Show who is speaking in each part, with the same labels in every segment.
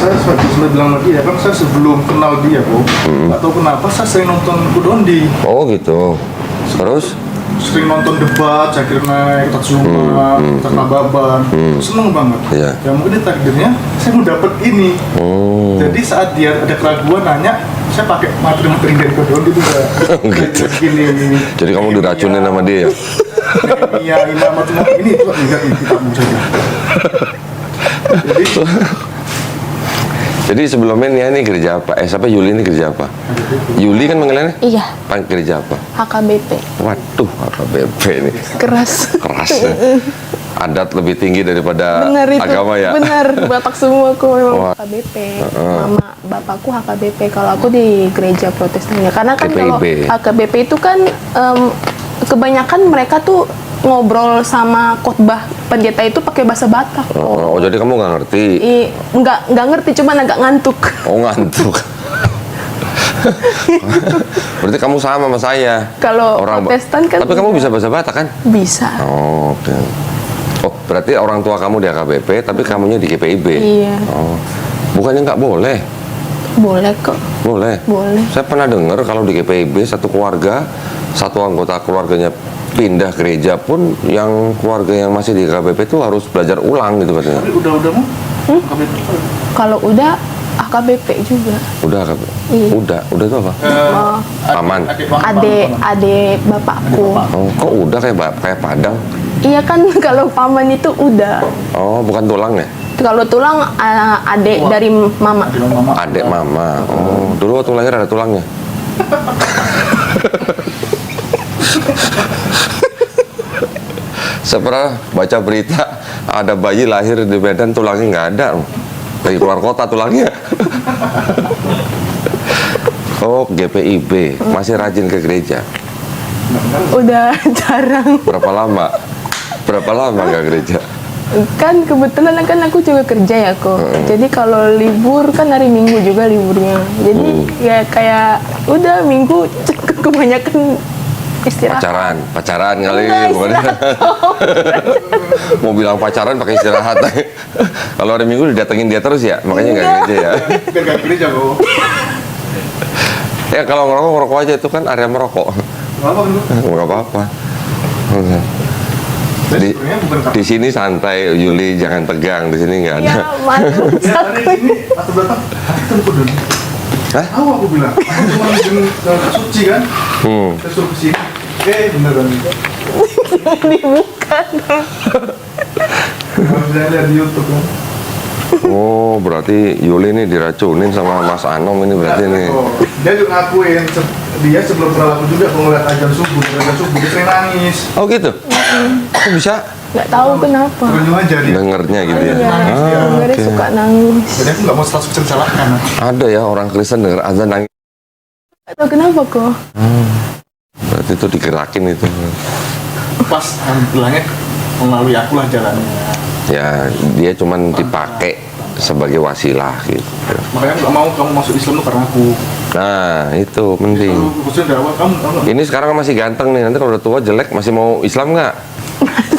Speaker 1: saya sudah bilang sama dia kan, saya sebelum kenal dia kok, nggak tahu kenapa saya sering nonton Kudondi.
Speaker 2: Oh gitu. Terus?
Speaker 1: Sering nonton debat, Zakir Naik, Tatsuma, Taklababan, seneng banget.
Speaker 2: Iya.
Speaker 1: Ya mungkin ini takdirnya saya mau dapet ini.
Speaker 2: Oh.
Speaker 1: Jadi saat dia ada keraguan nanya, saya pakai materi-materi dari Kudondi juga.
Speaker 2: Gitu.
Speaker 1: Gini.
Speaker 2: Jadi kamu diracunin sama dia ya?
Speaker 1: Iya, macam ini itu enggak di kitabmu saja.
Speaker 2: Jadi sebelumnya Nia ini kerja apa? Siapa Yuli ini kerja apa? Yuli kan panggilannya?
Speaker 3: Iya,
Speaker 2: Kerja apa?
Speaker 3: HKBP.
Speaker 2: Waduh, HKBP ini
Speaker 3: Keras.
Speaker 2: keras ya. Adat lebih tinggi daripada
Speaker 3: Benar itu.
Speaker 2: agama ya?
Speaker 3: Benar, Batak semua aku memang
Speaker 2: Wah.
Speaker 3: HKBP. Mama, bapakku HKBP. Kalau aku di gereja Protestan ya. Karena kan kalau
Speaker 2: GPIB.
Speaker 3: HKBP itu kan kebanyakan mereka tuh ngobrol sama khotbah pendeta itu pakai bahasa Batak.
Speaker 2: Oh, jadi kamu nggak ngerti?
Speaker 3: Nggak ngerti, cuman agak ngantuk.
Speaker 2: Oh, ngantuk. Berarti kamu sama saya.
Speaker 3: Kalau Protestan kan
Speaker 2: Tapi kamu bisa bahasa Batak kan?
Speaker 3: bisa.
Speaker 2: Oh, oke. Oh, berarti orang tua kamu di HKBP, tapi kamunya di GPIB?
Speaker 3: Iya.
Speaker 2: Oh, bukannya nggak boleh?
Speaker 3: Boleh kok.
Speaker 2: Boleh.
Speaker 3: Boleh.
Speaker 2: Saya pernah dengar kalau di GPIB satu keluarga, satu anggota keluarganya pindah gereja pun, yang keluarga yang masih di HKBP itu harus belajar ulang gitu katanya.
Speaker 1: Tapi udah mau? KBP.
Speaker 3: Kalau udah HKBP juga.
Speaker 2: Udah HKBP?
Speaker 3: Iya.
Speaker 2: Udah itu apa? Paman.
Speaker 3: Adik bapakku.
Speaker 2: Oh, kok udah kayak Padang?
Speaker 3: Iya kan kalau paman itu udah.
Speaker 2: Oh, bukan tulang ya?
Speaker 3: Kalau tulang adik dari mama.
Speaker 2: Adik mama. Oh, dulu waktu lahir ada tulangnya? Saya pernah baca berita ada bayi lahir di Medan tulangnya nggak ada, lagi keluar kota tulangnya. Oh, GPIB masih rajin ke gereja.
Speaker 3: Udah jarang.
Speaker 2: Berapa lama nggak gereja?
Speaker 3: Kan kebetulan kan aku juga kerja ya kok. Jadi kalau libur kan hari Minggu juga liburnya. Jadi ya kayak udah Minggu kebanyakan istirahat.
Speaker 2: Pacaran kali
Speaker 3: Enggak,
Speaker 2: bukan?
Speaker 3: istirahat.
Speaker 2: Mau bilang pacaran pakai istirahat. Kalau hari Minggu didatengin dia terus ya, makanya nggak gereja ya.
Speaker 1: Biar gak gereja kok.
Speaker 2: Ya kalau ngerokok aja, itu kan area merokok.
Speaker 1: Apa kan?
Speaker 2: Nggak apa-apa. Di sini santai, Yuli, jangan tegang. Di sini nggak ada.
Speaker 3: Ya, malu.
Speaker 1: Ya, hari ini atau belakang, kita lupa dulu.
Speaker 2: Hah?
Speaker 1: Tahu aku bilang, aku cuma bikin suci kan? Saya suruh kesini. Beneran.
Speaker 3: Dibuka.
Speaker 1: Saya lihat di YouTube kan.
Speaker 2: Oh, berarti Yuli ini diracunin sama Mas Anom ini berarti nih.
Speaker 1: Oh, dia juga ngakuin, dia sebelum berlaku juga kalau ngeliat ajan subuh dia sering nangis.
Speaker 2: Oh gitu? Kok bisa?
Speaker 3: Nggak tahu kenapa.
Speaker 1: Terus aja dia.
Speaker 2: Dengernya gitu ya?
Speaker 3: Iya,
Speaker 2: Ah,
Speaker 3: dengernya
Speaker 2: oke.
Speaker 3: suka nangis.
Speaker 1: Jadi aku nggak mau 100% salahkan.
Speaker 2: Ada ya orang Kristen denger azan nangis.
Speaker 3: Nggak tahu kenapa kok.
Speaker 2: Berarti itu digerakin itu.
Speaker 1: Pas bilangnya melalui aku lah jalannya.
Speaker 2: Ya, dia cuman dipakai sebagai wasilah gitu.
Speaker 1: Makanya nggak mau kamu masuk Islam tuh karena aku.
Speaker 2: Nah, itu penting.
Speaker 1: Khususnya dari awal kamu tahu nggak?
Speaker 2: Ini sekarang masih ganteng nih, nanti kalau udah tua jelek masih mau Islam nggak?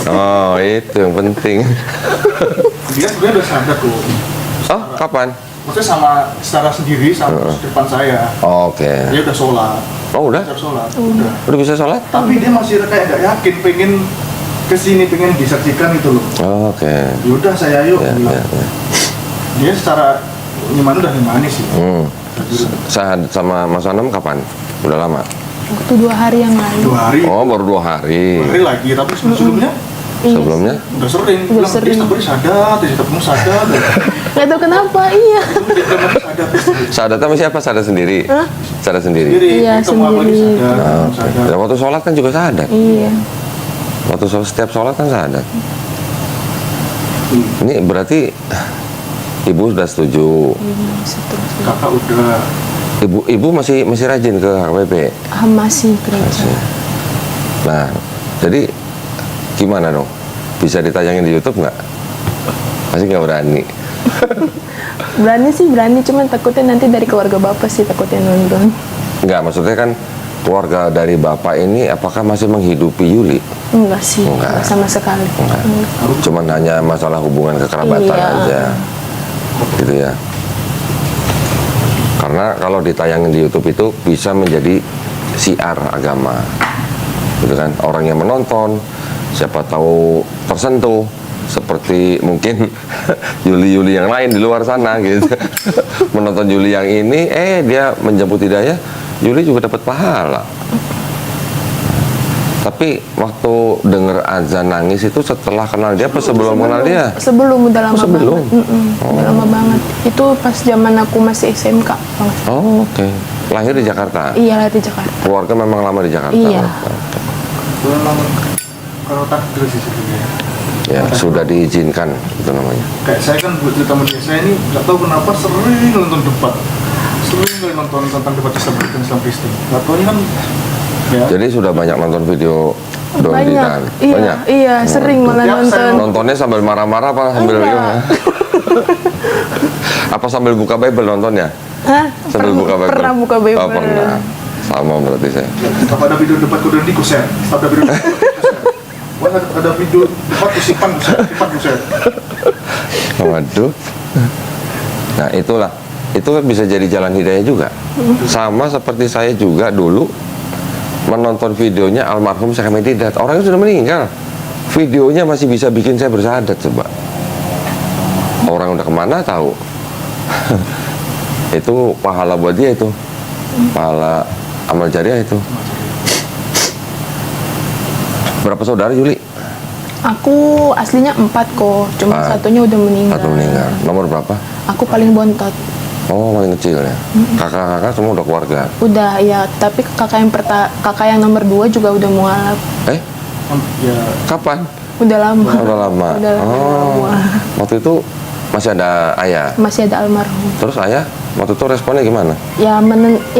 Speaker 2: Oh, itu yang penting.
Speaker 1: Dia sebenarnya udah sadar tuh.
Speaker 2: Oh, kapan?
Speaker 1: Maksudnya sama secara sendiri sama depan saya.
Speaker 2: Oke.
Speaker 1: Dia udah sholat.
Speaker 2: Oh, udah?
Speaker 1: Udah sholat. Udah.
Speaker 2: Udah bisa sholat?
Speaker 1: Tapi dia masih kayak nggak yakin, pengen kesini, pengen disaksikan itu loh.
Speaker 2: Oh, oke.
Speaker 1: Yaudah saya yuk.
Speaker 2: Ya,
Speaker 1: bilang.
Speaker 2: ya, ya.
Speaker 1: Dia secara nyaman udah nyaman sih.
Speaker 2: Sahad sama Mas Anom kapan? Udah lama?
Speaker 3: Waktu 2 hari yang lalu.
Speaker 1: 2 hari.
Speaker 2: Oh, baru 2 hari.
Speaker 1: Hari lagi, tapi sebelumnya
Speaker 2: Sebelumnya?
Speaker 1: udah sering. Bilang,
Speaker 3: sering.
Speaker 1: "Dia sadar, dia tetap sadar."
Speaker 3: Nggak tahu kenapa, iya.
Speaker 1: Dia masih sadar.
Speaker 2: Sahadat sama siapa? Sahadat sendiri? Sahadat sendiri?
Speaker 1: Sendiri,
Speaker 3: Iya,
Speaker 1: ketemu apa lagi
Speaker 3: sendiri.
Speaker 1: sadar, sadar.
Speaker 2: Ya, waktu sholat kan juga sahadat.
Speaker 3: Iya.
Speaker 2: Waktu setiap sholat kan sahadat. Ini berarti ibu sudah setuju.
Speaker 1: Kakak udah.
Speaker 2: Ibu masih rajin ke HKBP?
Speaker 3: Masih gereja.
Speaker 2: Nah, jadi gimana dong? Bisa ditayangin di YouTube nggak? Masih nggak berani?
Speaker 3: Berani sih berani, cuman takutnya nanti dari keluarga bapak sih takutnya nonton.
Speaker 2: Nggak, maksudnya kan keluarga dari bapak ini apakah masih menghidupi Yuli?
Speaker 3: Enggak sih,
Speaker 2: Enggak.
Speaker 3: enggak sama sekali.
Speaker 2: Cuman hanya masalah hubungan kekerabatan
Speaker 3: Iya.
Speaker 2: aja, gitu ya. Karena kalau ditayangin di YouTube itu bisa menjadi siar agama, gitu kan? Orang yang menonton, siapa tahu tersentuh, seperti mungkin Yuli-Yuli yang lain di luar sana, gitu. Menonton Yuli yang ini, dia menjemput hidayah, Yuli juga dapat pahala. Tapi waktu denger azan nangis itu setelah kenal dia apa sebelum kenal dia?
Speaker 3: Sebelum, udah lama
Speaker 2: Sebelum?
Speaker 3: banget. Udah lama banget. Itu pas zaman aku masih SMK.
Speaker 2: Oh, oke. Lahir di Jakarta?
Speaker 3: Iya, lahir di Jakarta.
Speaker 2: Keluarga memang lama di Jakarta?
Speaker 3: Iya.
Speaker 1: Itu memang kalau takdir sih sebenarnya.
Speaker 2: Ya, sudah diizinkan, itu namanya.
Speaker 1: Kayak saya kan buat cerita sama dia, saya ini nggak tahu kenapa sering nonton debat, sering kali nonton tentang debat Islam Kristen. Nggak tahu ini kan ya.
Speaker 2: Jadi sudah banyak nonton video Dondi
Speaker 3: Banyak.
Speaker 2: kan?
Speaker 3: Iya,
Speaker 2: Banyak?
Speaker 3: iya, sering malah
Speaker 1: Tiap saya
Speaker 3: nonton.
Speaker 2: Nontonnya sambil marah-marah apa sambil
Speaker 3: Enggak.
Speaker 2: gimana? Apa sambil buka Bible nontonnya?
Speaker 3: Hah?
Speaker 2: Sambil buka Bible?
Speaker 3: Pernah buka Bible.
Speaker 2: Oh, pernah. Sama berarti saya.
Speaker 1: Kalau ada video debat kuda di kusen, ada video debat kusen. Wah, ada video debat kusipan kusen.
Speaker 2: Waduh. Nah, itulah. Itu kan bisa jadi jalan hidayah juga. Sama seperti saya juga dulu menonton videonya almarhum Syekh Ahmed Didat. Orangnya sudah meninggal. Videonya masih bisa bikin saya bersahadat, coba. Orang udah kemana tahu. Itu pahala buat dia itu. Pahala amal jariah itu. Berapa saudara, Juli?
Speaker 3: Aku aslinya 4 kok, cuma satunya udah meninggal.
Speaker 2: Satu meninggal. Nomor berapa?
Speaker 3: Aku paling bontot.
Speaker 2: Oh, paling kecil ya. Kakak-kakak semua udah keluarga.
Speaker 3: Udah ya, tapi kakak yang nomor 2 juga udah mualaf.
Speaker 1: Ya,
Speaker 2: Kapan?
Speaker 3: Udah lama.
Speaker 2: Udah lama.
Speaker 3: Udah lama mualaf.
Speaker 2: Waktu itu masih ada ayah.
Speaker 3: Masih ada almarhum.
Speaker 2: Terus ayah waktu itu responnya gimana?
Speaker 3: Ya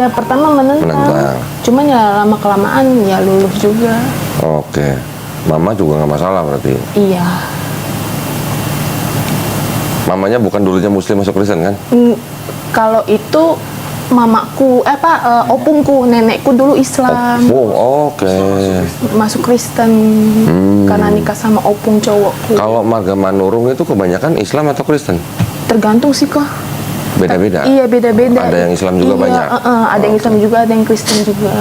Speaker 3: pertama menentang.
Speaker 2: Menentang.
Speaker 3: Cuman ya lama kelamaan ya lulus juga.
Speaker 2: Oke. Mama juga nggak masalah berarti.
Speaker 3: Iya.
Speaker 2: Mamanya bukan dulunya Muslim masuk Kristen kan?
Speaker 3: Kalau itu mamaku, opungku, nenekku dulu Islam.
Speaker 2: Oh, oke.
Speaker 3: Masuk Kristen karena nikah sama opung cowokku.
Speaker 2: Kalau marga Manurung itu kebanyakan Islam atau Kristen?
Speaker 3: Tergantung sih kok.
Speaker 2: Beda-beda.
Speaker 3: Iya, beda-beda.
Speaker 2: Ada yang Islam juga
Speaker 3: Iya,
Speaker 2: banyak.
Speaker 3: ada yang Islam juga, ada yang Kristen juga.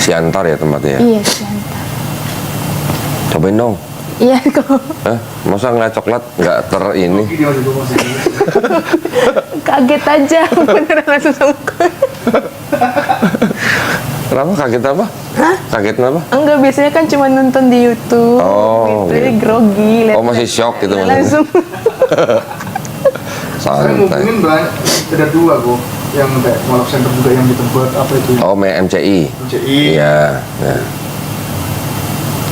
Speaker 2: Siantar ya tempatnya ya?
Speaker 3: Iya, Siantar.
Speaker 2: Cobain dong.
Speaker 3: Iya kok.
Speaker 2: Masa ngeliat coklat nggak ini?
Speaker 1: video juga masih.
Speaker 3: Kaget aja beneran langsung sama gue.
Speaker 2: Kenapa kaget apa?
Speaker 3: Hah?
Speaker 2: Kaget kenapa?
Speaker 3: Enggak, biasanya kan cuma nonton di YouTube
Speaker 2: Oh,
Speaker 3: gitu. Jadi
Speaker 2: gitu.
Speaker 3: grogi liat-
Speaker 2: Oh, masih shock gitu maksudnya?
Speaker 3: langsung.
Speaker 1: Saya
Speaker 2: Santai.
Speaker 1: ngomongin banyak, ada 2 kok yang kayak Mualaf Center juga yang di tempat apa itu
Speaker 2: Oh, MCI.
Speaker 1: MCI.
Speaker 2: Iya. Ya.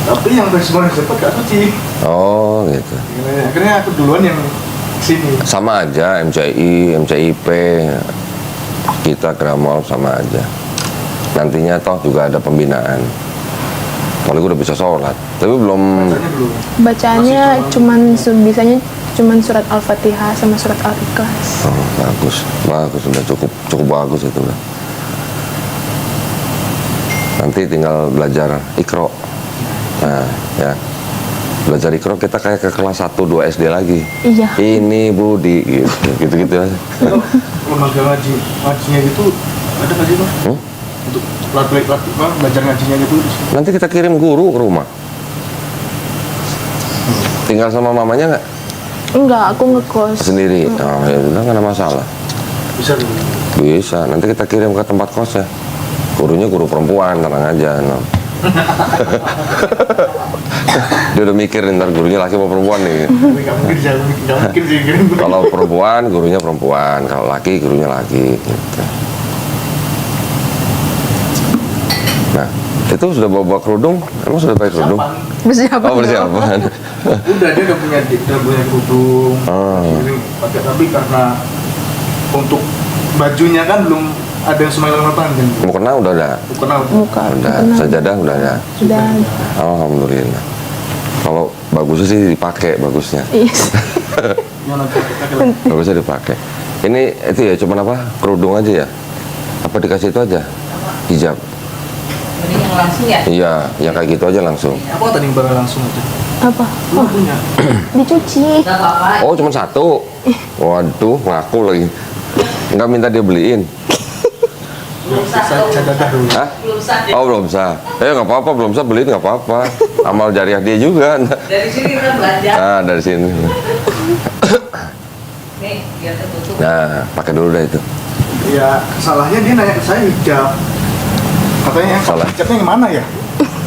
Speaker 1: Tapi yang respon cepat gak suci.
Speaker 2: Oh, gitu.
Speaker 1: Akhirnya aku duluan yang sini.
Speaker 2: Sama aja, MCI, MCIP, kita Gramol sama aja. Nantinya toh juga ada pembinaan. Kalau gue udah bisa sholat, tapi belum.
Speaker 1: Bacanya belum.
Speaker 3: Bacaannya
Speaker 1: Masih
Speaker 3: bisanya cuman surat Al-Fatihah sama surat Al-Ikhlas.
Speaker 2: Oh, bagus, udah cukup bagus itu udah. Nanti tinggal belajar Iqra. Nah, ya. Belajar Iqra kita kayak ke kelas 1-2 SD lagi.
Speaker 3: Iya.
Speaker 2: Ini Budi gitu aja.
Speaker 1: Lembaga ngajinya itu ada nggak sih Mas? Untuk belajar ngajinya gitu.
Speaker 2: Nanti kita kirim guru ke rumah. Tinggal sama mamanya nggak?
Speaker 3: Enggak, aku ngekos.
Speaker 2: Sendiri. Oh, ya udah nggak ada masalah.
Speaker 1: Bisa tuh.
Speaker 2: Bisa. Nanti kita kirim ke tempat kos ya. Gurunya guru perempuan, tenang aja. No. Dia udah mikir ntar gurunya laki apa perempuan nih.
Speaker 1: Tapi nggak mungkin sih kirim.
Speaker 2: Kalau perempuan gurunya perempuan, kalau laki gurunya laki. Gitu. Nah, itu sudah bawa kerudung? Emang sudah pakai kerudung?
Speaker 3: Persiapan.
Speaker 2: Oh, persiapan.
Speaker 1: Udah dia udah punya kerudung.
Speaker 2: Oh.
Speaker 1: Kirim pakai, tapi karena untuk bajunya kan belum ada yang semuanya lengan panjang.
Speaker 2: Mukena udah ada.
Speaker 3: Muka.
Speaker 2: Udah, sajadah udah ada.
Speaker 3: Udah.
Speaker 2: Alhamdulillah. Kalau bagusnya sih dipakai bagusnya.
Speaker 3: Iya.
Speaker 1: Yang nanti pakai
Speaker 2: Bagusnya dipakai. Ini itu ya cuman apa? Kerudung aja ya? Apa dikasih itu aja? Hijab.
Speaker 4: Jadi yang langsung ya?
Speaker 2: Iya, yang kayak gitu aja langsung.
Speaker 1: apa tadi barang langsung aja.
Speaker 3: Apa?
Speaker 1: Lu punya.
Speaker 3: Dicuci.
Speaker 4: Gak apa-apa.
Speaker 2: Oh, cuma satu. Waduh, ngaku lagi. Nggak minta dia beliin?
Speaker 4: Belum sah.
Speaker 1: Saya dadah dulu.
Speaker 2: Hah?
Speaker 4: Belum sah.
Speaker 2: Oh belum sah. Nggak apa-apa, belum sah beliin nggak apa-apa. Amal jariah dia juga.
Speaker 4: Dari sini kita belanja.
Speaker 2: Nah dari sini.
Speaker 4: Nih, biar tertutup.
Speaker 2: Nah pakai dulu deh itu.
Speaker 1: Ya salahnya dia nanya ke saya hijab. Katanya yang
Speaker 2: Salah.
Speaker 1: hijabnya yang mana ya?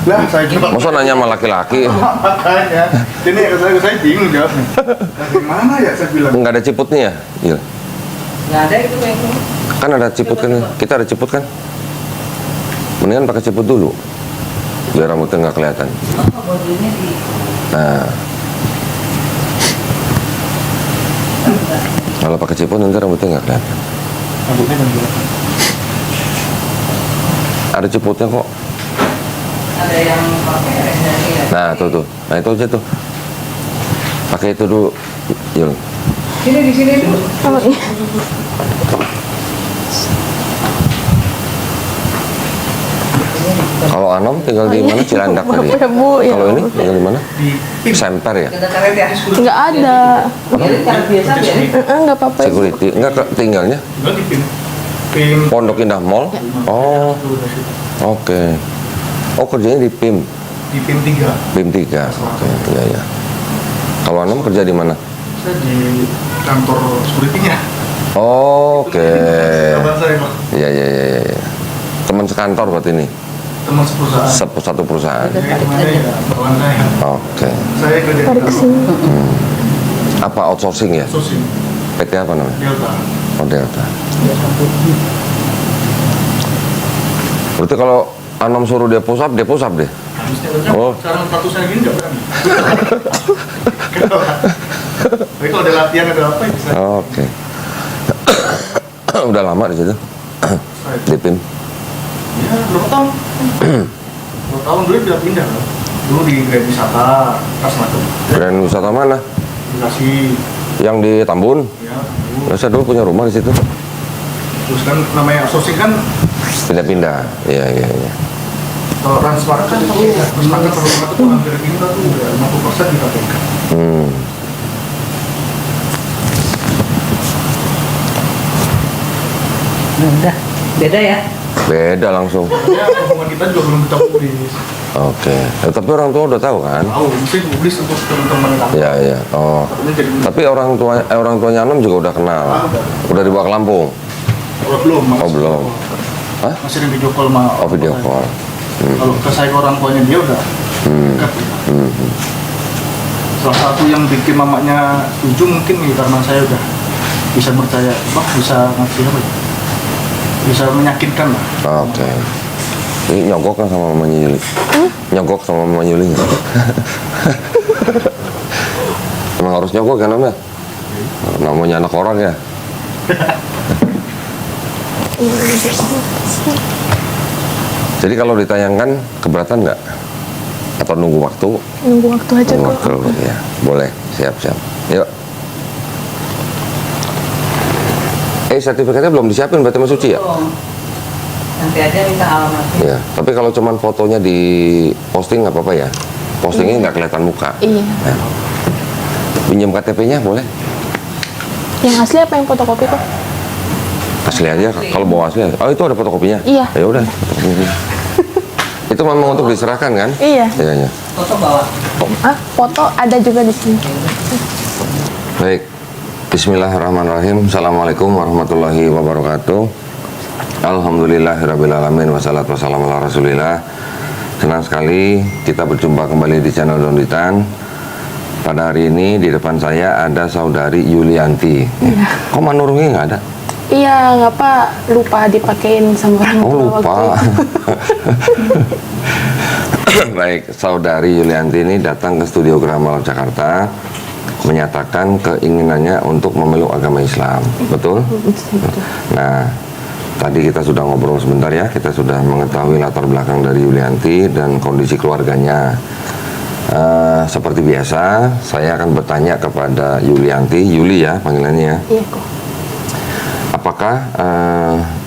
Speaker 1: Lah saya coba.
Speaker 2: Masa nanya sama laki-laki?
Speaker 1: Makanya dia nanya ke saya bingung jawabnya. Nah, yang mana ya saya bilang.
Speaker 2: Nggak ada ciputnya ya? Iya.
Speaker 4: Nggak ada itu kayaknya.
Speaker 2: Kan ada ciput kan? Kita ada ciput kan? Mendingan pakai ciput dulu. Biar rambutnya nggak kelihatan.
Speaker 4: Oh, bajunya di.
Speaker 2: Nah. Kalau pakai ciput nanti rambutnya nggak kelihatan.
Speaker 1: Rambutnya kan bilang.
Speaker 2: Ada ciputnya kok.
Speaker 4: Ada yang pakai rendang ya.
Speaker 2: Nah tuh. Nah itu aja tuh. Pakai itu dulu. Yul.
Speaker 4: Sini di sini dulu.
Speaker 3: Oh iya.
Speaker 2: Kalau Anom tinggal di mana? Cilandak tadi.
Speaker 3: Maaf ya, Bu, ya.
Speaker 2: Kalau ini tinggal di mana?
Speaker 1: Di PIM.
Speaker 2: Semper ya?
Speaker 4: Kita karet ya.
Speaker 3: Nggak ada.
Speaker 4: Jadi karet biasa biarin.
Speaker 3: Nggak apa-apa.
Speaker 2: Security. Enggak tinggalnya
Speaker 1: Tinggal di PIM. PIM.
Speaker 2: Pondok Indah Mall. Oh, oke. Oh kerjanya di PIM.
Speaker 1: Di PIM 3.
Speaker 2: PIM 3. Oke, iya. Kalau Anom kerja di mana?
Speaker 1: Saya di kantor security-nya.
Speaker 2: Oh, oke.
Speaker 1: Sahabat saya kok.
Speaker 2: Iya. Teman sekantor berarti ini.
Speaker 1: Teman seperusahaan.
Speaker 2: Satu perusahaan.
Speaker 1: Ya, gimana ya? Kawan saya.
Speaker 2: Oke.
Speaker 1: Saya kerja di
Speaker 3: Tarik
Speaker 1: kantor
Speaker 3: sini.
Speaker 2: Apa outsourcing ya?
Speaker 1: sosim
Speaker 2: PT apa namanya?
Speaker 1: Delta.
Speaker 2: Oh, Delta. Berarti kalau Anom suruh dia push up deh.
Speaker 1: Habisnya kerja.
Speaker 2: Oh.
Speaker 1: Sekarang statusnya gini nggak berani. Tapi kalau ada latihan ada apa ya bisa.
Speaker 2: Oke. Udah lama di situ. Di PIM.
Speaker 1: Ya, berapa tahun? 2 tahun dulu pindah kan. Dulu di Grand Wisata, pas macam.
Speaker 2: Grand wisata mana?
Speaker 1: Dikasih,
Speaker 2: Yang di Tambun.
Speaker 1: ya. Dulu.
Speaker 2: Saya dulu punya rumah di situ.
Speaker 1: Terus kan namanya outsourcing kan,
Speaker 2: Pindah-pindah. Iya.
Speaker 1: kalau transparan kan kalau transparan kalau itu tuh hampir kita tuh udah 50% di KPK.
Speaker 4: Nah, udah. Beda ya.
Speaker 2: Beda langsung.
Speaker 1: Ya, hubungan kita juga belum kita publis.
Speaker 2: Oke. Tapi orang tua udah tahu kan?
Speaker 1: Tahu, mesti publis untuk teman-teman kamu.
Speaker 2: Iya. Oh.
Speaker 1: Ini jadi
Speaker 2: Tapi orang tuanya Anom juga udah kenal. Udah dibawa ke Lampung.
Speaker 1: kalau belum,
Speaker 2: Oh, belum. Hah?
Speaker 1: masih di video call sama
Speaker 2: Oh, video call.
Speaker 1: Kalau ke saya ke orang tuanya dia udah dekat. Salah satu yang bikin mamanya setuju mungkin nih karena saya udah bisa percaya, bisa ngasih apa ya? Bisa meyakinkan lah.
Speaker 2: Oke. Ini nyogok kan sama mamanya Yuli? Nyogok sama mamanya Yuli nggak? Emang harus nyogok kan namanya? Namanya anak orang ya? Jadi kalau ditayangkan keberatan nggak? Atau nunggu waktu?
Speaker 3: Nunggu waktu aja
Speaker 2: Nunggu
Speaker 3: kok.
Speaker 2: waktu, ya. Boleh, siap. Yuk. Sertifikatnya belum disiapin berarti Mas Suci ya?
Speaker 4: Belum. Nanti aja minta alamatnya.
Speaker 2: Iya, tapi kalau cuman fotonya di posting nggak apa-apa ya? Postingnya nggak kelihatan muka.
Speaker 3: Iya.
Speaker 2: Nah. Pinjam KTP-nya boleh?
Speaker 3: Yang asli apa yang fotokopi kok?
Speaker 2: Asli aja, kalau bawa asli. Oh itu ada fotokopinya?
Speaker 3: Iya.
Speaker 2: Ya udah. fotokopinya. Itu memang untuk diserahkan kan?
Speaker 3: Iya.
Speaker 2: Iya.
Speaker 4: Foto bawa.
Speaker 3: Foto ada juga di sini.
Speaker 2: Baik. Bismillahirrahmanirrahim. Assalamualaikum warahmatullahi wabarakatuh. Alhamdulillahirrabbilalamin. Wassalatu wassalamu ala rasulillah. Senang sekali kita berjumpa kembali di channel Donditan. Pada hari ini di depan saya ada saudari Yulianti.
Speaker 3: Iya.
Speaker 2: Kok manurungnya nggak ada?
Speaker 3: Iya, nggak apa, lupa dipakein sama orang tua
Speaker 2: Oh lupa.
Speaker 3: waktu itu.
Speaker 2: Baik, saudari Yulianti ini datang ke Studio Gramal Jakarta menyatakan keinginannya untuk memeluk agama Islam. Betul? Nah, tadi kita sudah ngobrol sebentar ya, kita sudah mengetahui latar belakang dari Yulianti dan kondisi keluarganya. Seperti biasa, saya akan bertanya kepada Yulianti, Yuli ya panggilannya ya.
Speaker 3: Iya kok.
Speaker 2: Apakah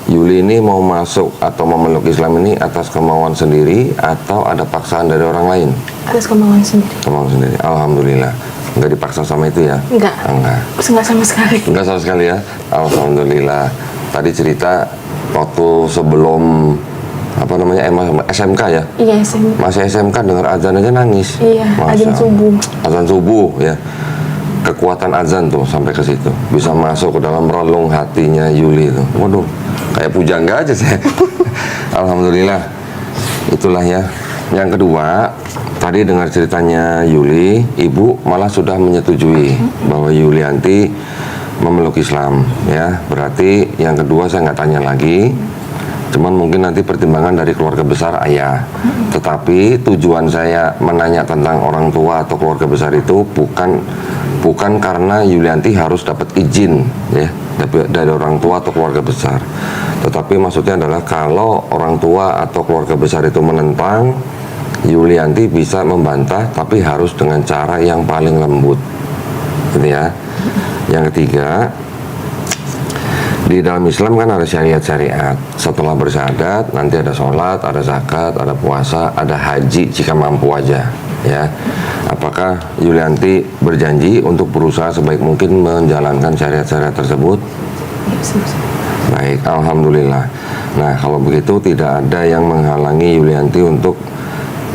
Speaker 2: Yuli ini mau masuk atau memeluk Islam ini atas kemauan sendiri atau ada paksaan dari orang lain?
Speaker 3: Atas kemauan sendiri.
Speaker 2: Kemauan sendiri. Alhamdulillah. Nggak dipaksa sama itu ya?
Speaker 3: Enggak.
Speaker 2: Enggak.
Speaker 3: Enggak sama sekali.
Speaker 2: Enggak sama sekali ya? Alhamdulillah. Tadi cerita waktu sebelum SMK ya?
Speaker 3: Iya, SMP.
Speaker 2: Masih SMK dengar azan aja nangis.
Speaker 3: Iya, azan subuh.
Speaker 2: Azan subuh ya. Kekuatan azan tuh sampai ke situ. Bisa masuk ke dalam relung hatinya Yuli itu. Waduh, kayak pujangga aja saya. Alhamdulillah. Itulah ya. Yang kedua, tadi dengar ceritanya Yuli, ibu malah sudah menyetujui bahwa Yulianti memeluk Islam ya. Berarti yang kedua saya nggak tanya lagi. Cuman mungkin nanti pertimbangan dari keluarga besar ayah. Tetapi tujuan saya menanya tentang orang tua atau keluarga besar itu bukan karena Yulianti harus dapat izin ya dari orang tua atau keluarga besar. Tetapi maksudnya adalah kalau orang tua atau keluarga besar itu menentang, Yulianti bisa membantah tapi harus dengan cara yang paling lembut. Gitu ya. Yang ketiga, di dalam Islam kan ada syariat-syariat. Setelah bersyahadat nanti ada sholat, ada zakat, ada puasa, ada haji jika mampu aja ya. Apakah Yulianti berjanji untuk berusaha sebaik mungkin menjalankan syariat-syariat tersebut? Baik, alhamdulillah. Nah, kalau begitu tidak ada yang menghalangi Yulianti untuk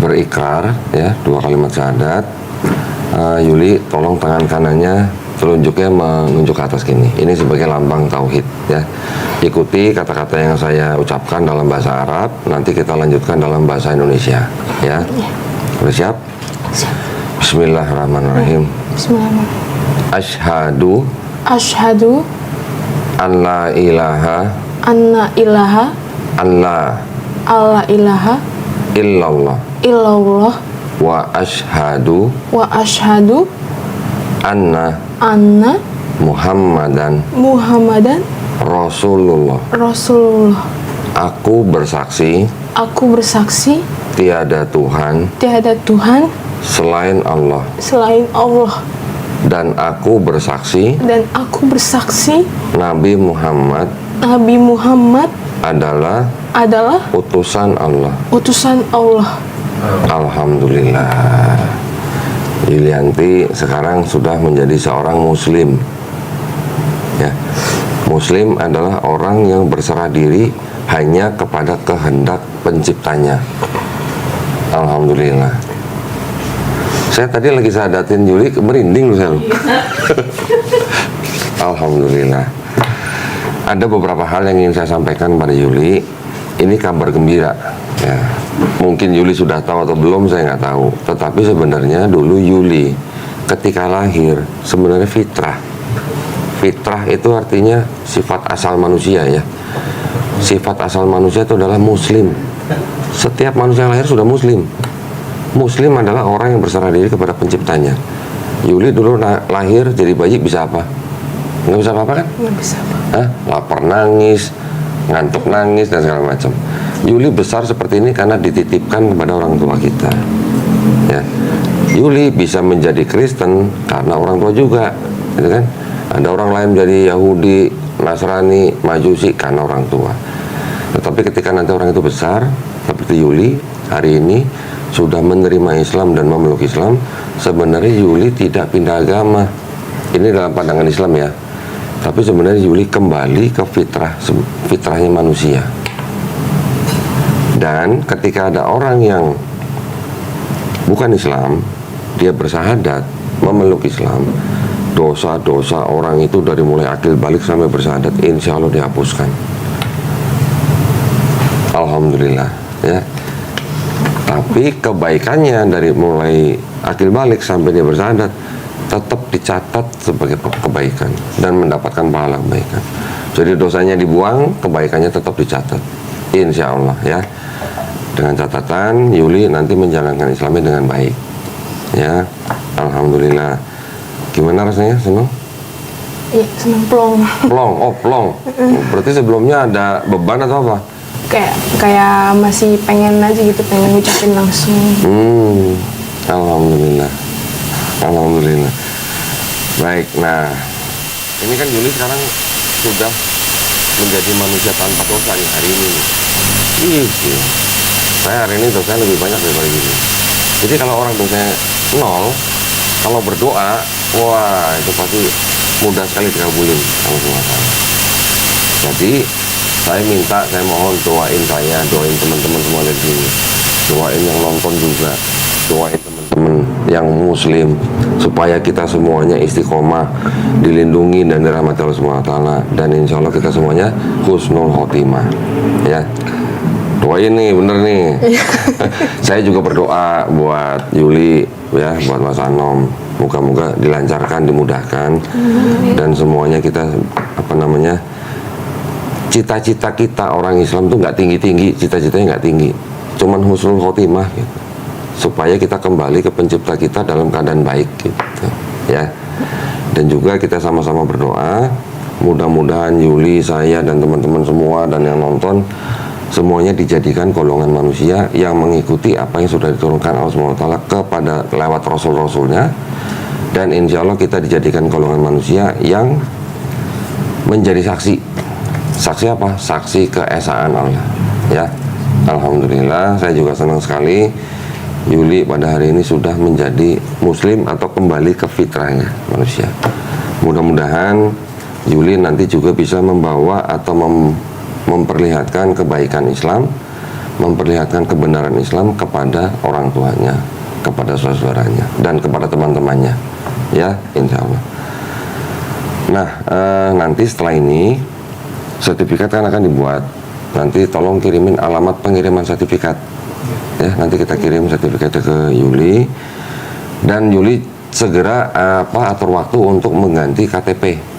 Speaker 2: berikrar ya 2 kalimat syahadat. Yuli, tolong tangan kanannya telunjuknya menunjuk ke atas gini. Ini sebagai lambang tauhid ya. Ikuti kata-kata yang saya ucapkan dalam bahasa Arab, nanti kita lanjutkan dalam bahasa Indonesia ya. Sudah siap?
Speaker 3: Siap.
Speaker 2: Bismillahirrahmanirrahim.
Speaker 3: Bismillahirrahmanirrahim.
Speaker 2: Asyhadu an la ilaha
Speaker 3: Anna ilaha
Speaker 2: Allah
Speaker 3: ilaha
Speaker 2: illallah
Speaker 3: illallah
Speaker 2: wa asyhadu anna Muhammadan Rasulullah. Aku bersaksi tiada Tuhan selain Allah, dan aku bersaksi Nabi Muhammad adalah utusan Allah. Alhamdulillah, Yulianti sekarang sudah menjadi seorang muslim ya. Muslim adalah orang yang berserah diri hanya kepada kehendak penciptanya. Alhamdulillah. Saya tadi lagi syahadatin Yuli, merinding loh saya. Alhamdulillah. Ada beberapa hal yang ingin saya sampaikan pada Yuli. Ini kabar gembira ya. Mungkin Yuli sudah tahu atau belum, saya nggak tahu. Tetapi sebenarnya dulu Yuli ketika lahir sebenarnya fitrah. Fitrah itu artinya sifat asal manusia ya. Sifat asal manusia itu adalah muslim. Setiap manusia yang lahir sudah muslim. Muslim adalah orang yang berserah diri kepada penciptanya. Yuli dulu lahir jadi bayi bisa apa? Nggak bisa apa-apa kan?
Speaker 3: Nggak bisa apa.
Speaker 2: Lapar nangis, ngantuk nangis, dan segala macam. Yuli besar seperti ini karena dititipkan kepada orang tua kita ya. Yuli bisa menjadi Kristen karena orang tua juga gitu kan. Ada orang lain menjadi Yahudi, Nasrani, Majusi karena orang tua. Tetapi ketika nanti orang itu besar seperti Yuli hari ini sudah menerima Islam dan memeluk Islam, sebenarnya Yuli tidak pindah agama. Ini dalam pandangan Islam ya. Tapi sebenarnya Yuli kembali ke fitrahnya manusia. Dan ketika ada orang yang bukan Islam, dia bersyahadat, memeluk Islam, dosa-dosa orang itu dari mulai akil balik sampai bersyahadat, insya Allah dihapuskan. Alhamdulillah ya. Tapi kebaikannya dari mulai akil balik sampai dia bersyahadat tetap dicatat sebagai kebaikan dan mendapatkan pahala kebaikan. Jadi dosanya dibuang, kebaikannya tetap dicatat, insya Allah ya. Dengan catatan Yuli nanti menjalankan Islamnya dengan baik ya. Alhamdulillah. Gimana rasanya? Senang?
Speaker 3: Iya, senang plong.
Speaker 2: Plong. Berarti sebelumnya ada beban atau apa?
Speaker 3: Kayak masih pengen aja gitu, pengen ngucapin langsung.
Speaker 2: Alhamdulillah. Baik, nah ini kan Yuli sekarang sudah menjadi manusia tanpa dosa di hari ini. Iya. Saya hari ini dosanya lebih banyak daripada Yuli. Jadi kalau orang dosanya 0, kalau berdoa, wah itu pasti mudah sekali dikabulin Allah SWT. Jadi saya mohon doain saya, doain teman-teman semua di sini, doain yang nonton juga, doain teman-teman yang muslim supaya kita semuanya istiqomah, dilindungi dan dirahmati Allah SWT, dan insya Allah kita semuanya husnul khotimah ya. Doain nih, bener nih. Saya juga berdoa buat Yuli ya, buat Mas Anom, moga-moga dilancarkan, dimudahkan, dan semuanya kita cita-cita kita orang Islam tuh nggak tinggi-tinggi, cita-citanya nggak tinggi, cuman husnul khotimah gitu, supaya kita kembali ke pencipta kita dalam keadaan baik gitu ya. Dan juga kita sama-sama berdoa, mudah-mudahan Yuli, saya dan teman-teman semua dan yang nonton semuanya dijadikan golongan manusia yang mengikuti apa yang sudah diturunkan Allah SWT kepada lewat Rasul-Rasulnya, dan insya Allah kita dijadikan golongan manusia yang menjadi saksi. Saksi apa? Saksi keesaan Allah ya. Alhamdulillah, saya juga senang sekali Yuli pada hari ini sudah menjadi muslim atau kembali ke fitrahnya manusia. Mudah-mudahan Yuli nanti juga bisa membawa atau memperlihatkan kebaikan Islam, memperlihatkan kebenaran Islam kepada orang tuanya, kepada saudara-saudaranya, dan kepada teman-temannya ya, insya Allah. Nah, nanti setelah ini sertifikat kan akan dibuat, nanti tolong kirimin alamat pengiriman sertifikat ya, nanti kita kirim sertifikatnya ke Yuli, dan Yuli segera atur waktu untuk mengganti KTP.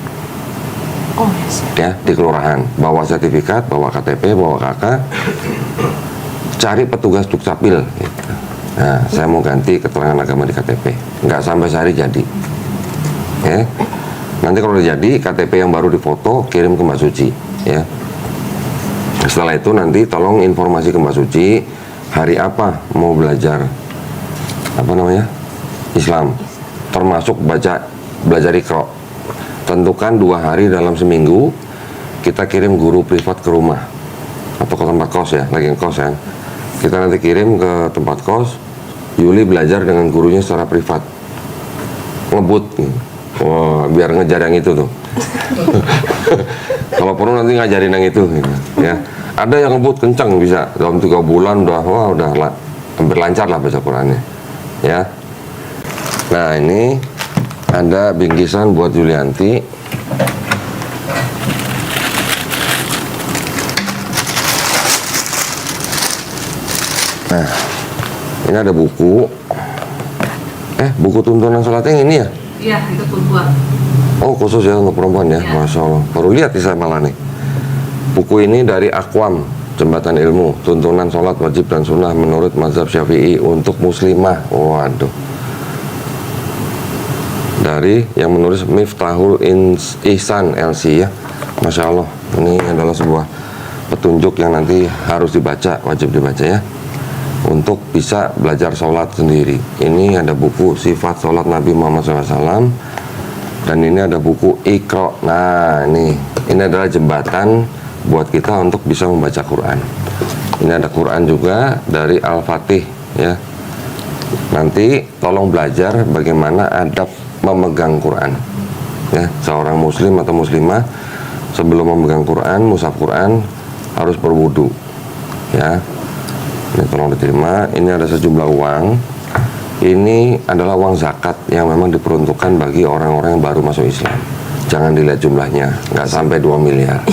Speaker 3: Oh, yes.
Speaker 2: Ya, di kelurahan, bawa sertifikat, bawa KTP, bawa KK, cari petugas Dukcapil gitu. Nah, saya mau ganti keterangan agama di KTP, nggak sampai sehari jadi ya. Nanti kalau udah jadi, KTP yang baru difoto kirim ke Mbak Suci ya. Setelah itu nanti tolong informasi ke Mbak Suci hari apa mau belajar Islam, termasuk belajar Iqra. Tentukan 2 hari dalam seminggu, kita kirim guru privat ke rumah atau ke tempat kos ya, lagi ngekos ya. Kita nanti kirim ke tempat kos, Yuli belajar dengan gurunya secara privat, ngebut. Wah, biar ngejar yang itu tuh. Kalau perlu nanti ngajarin yang itu gitu, ya. Ada yang ngebut kencang bisa dalam 3 bulan udah hampir lancar lah baca Qurannya ya. Nah, ini ada bingkisan buat Yulianti. Nah, ini ada buku. Buku tuntunan sholat yang ini ya?
Speaker 4: Iya, itu perempuan.
Speaker 2: Oh, khusus ya untuk perempuan ya?
Speaker 4: Ya.
Speaker 2: Masya Allah. Baru lihat saya malah nih. Buku ini dari Aqwam, Jembatan Ilmu, tuntunan sholat wajib dan sunnah menurut mazhab Syafi'i untuk muslimah. Waduh. Dari yang menulis Miftahul Ihsan LC ya. Masya Allah, ini adalah sebuah petunjuk yang nanti harus dibaca, wajib dibaca ya, untuk bisa belajar sholat sendiri. Ini ada buku Sifat Sholat Nabi Muhammad SAW, dan ini ada buku Iqra. Nah, ini adalah jembatan buat kita untuk bisa membaca Quran. Ini ada Quran juga dari Al-Fatih ya. Nanti tolong belajar bagaimana adab memegang Quran ya. Seorang muslim atau muslimah sebelum memegang Quran, mushaf Quran, harus berwudu ya. Ini tolong diterima. Ini ada sejumlah uang. Ini adalah uang zakat yang memang diperuntukkan bagi orang-orang yang baru masuk Islam. Jangan dilihat jumlahnya, nggak sampai 2 miliar.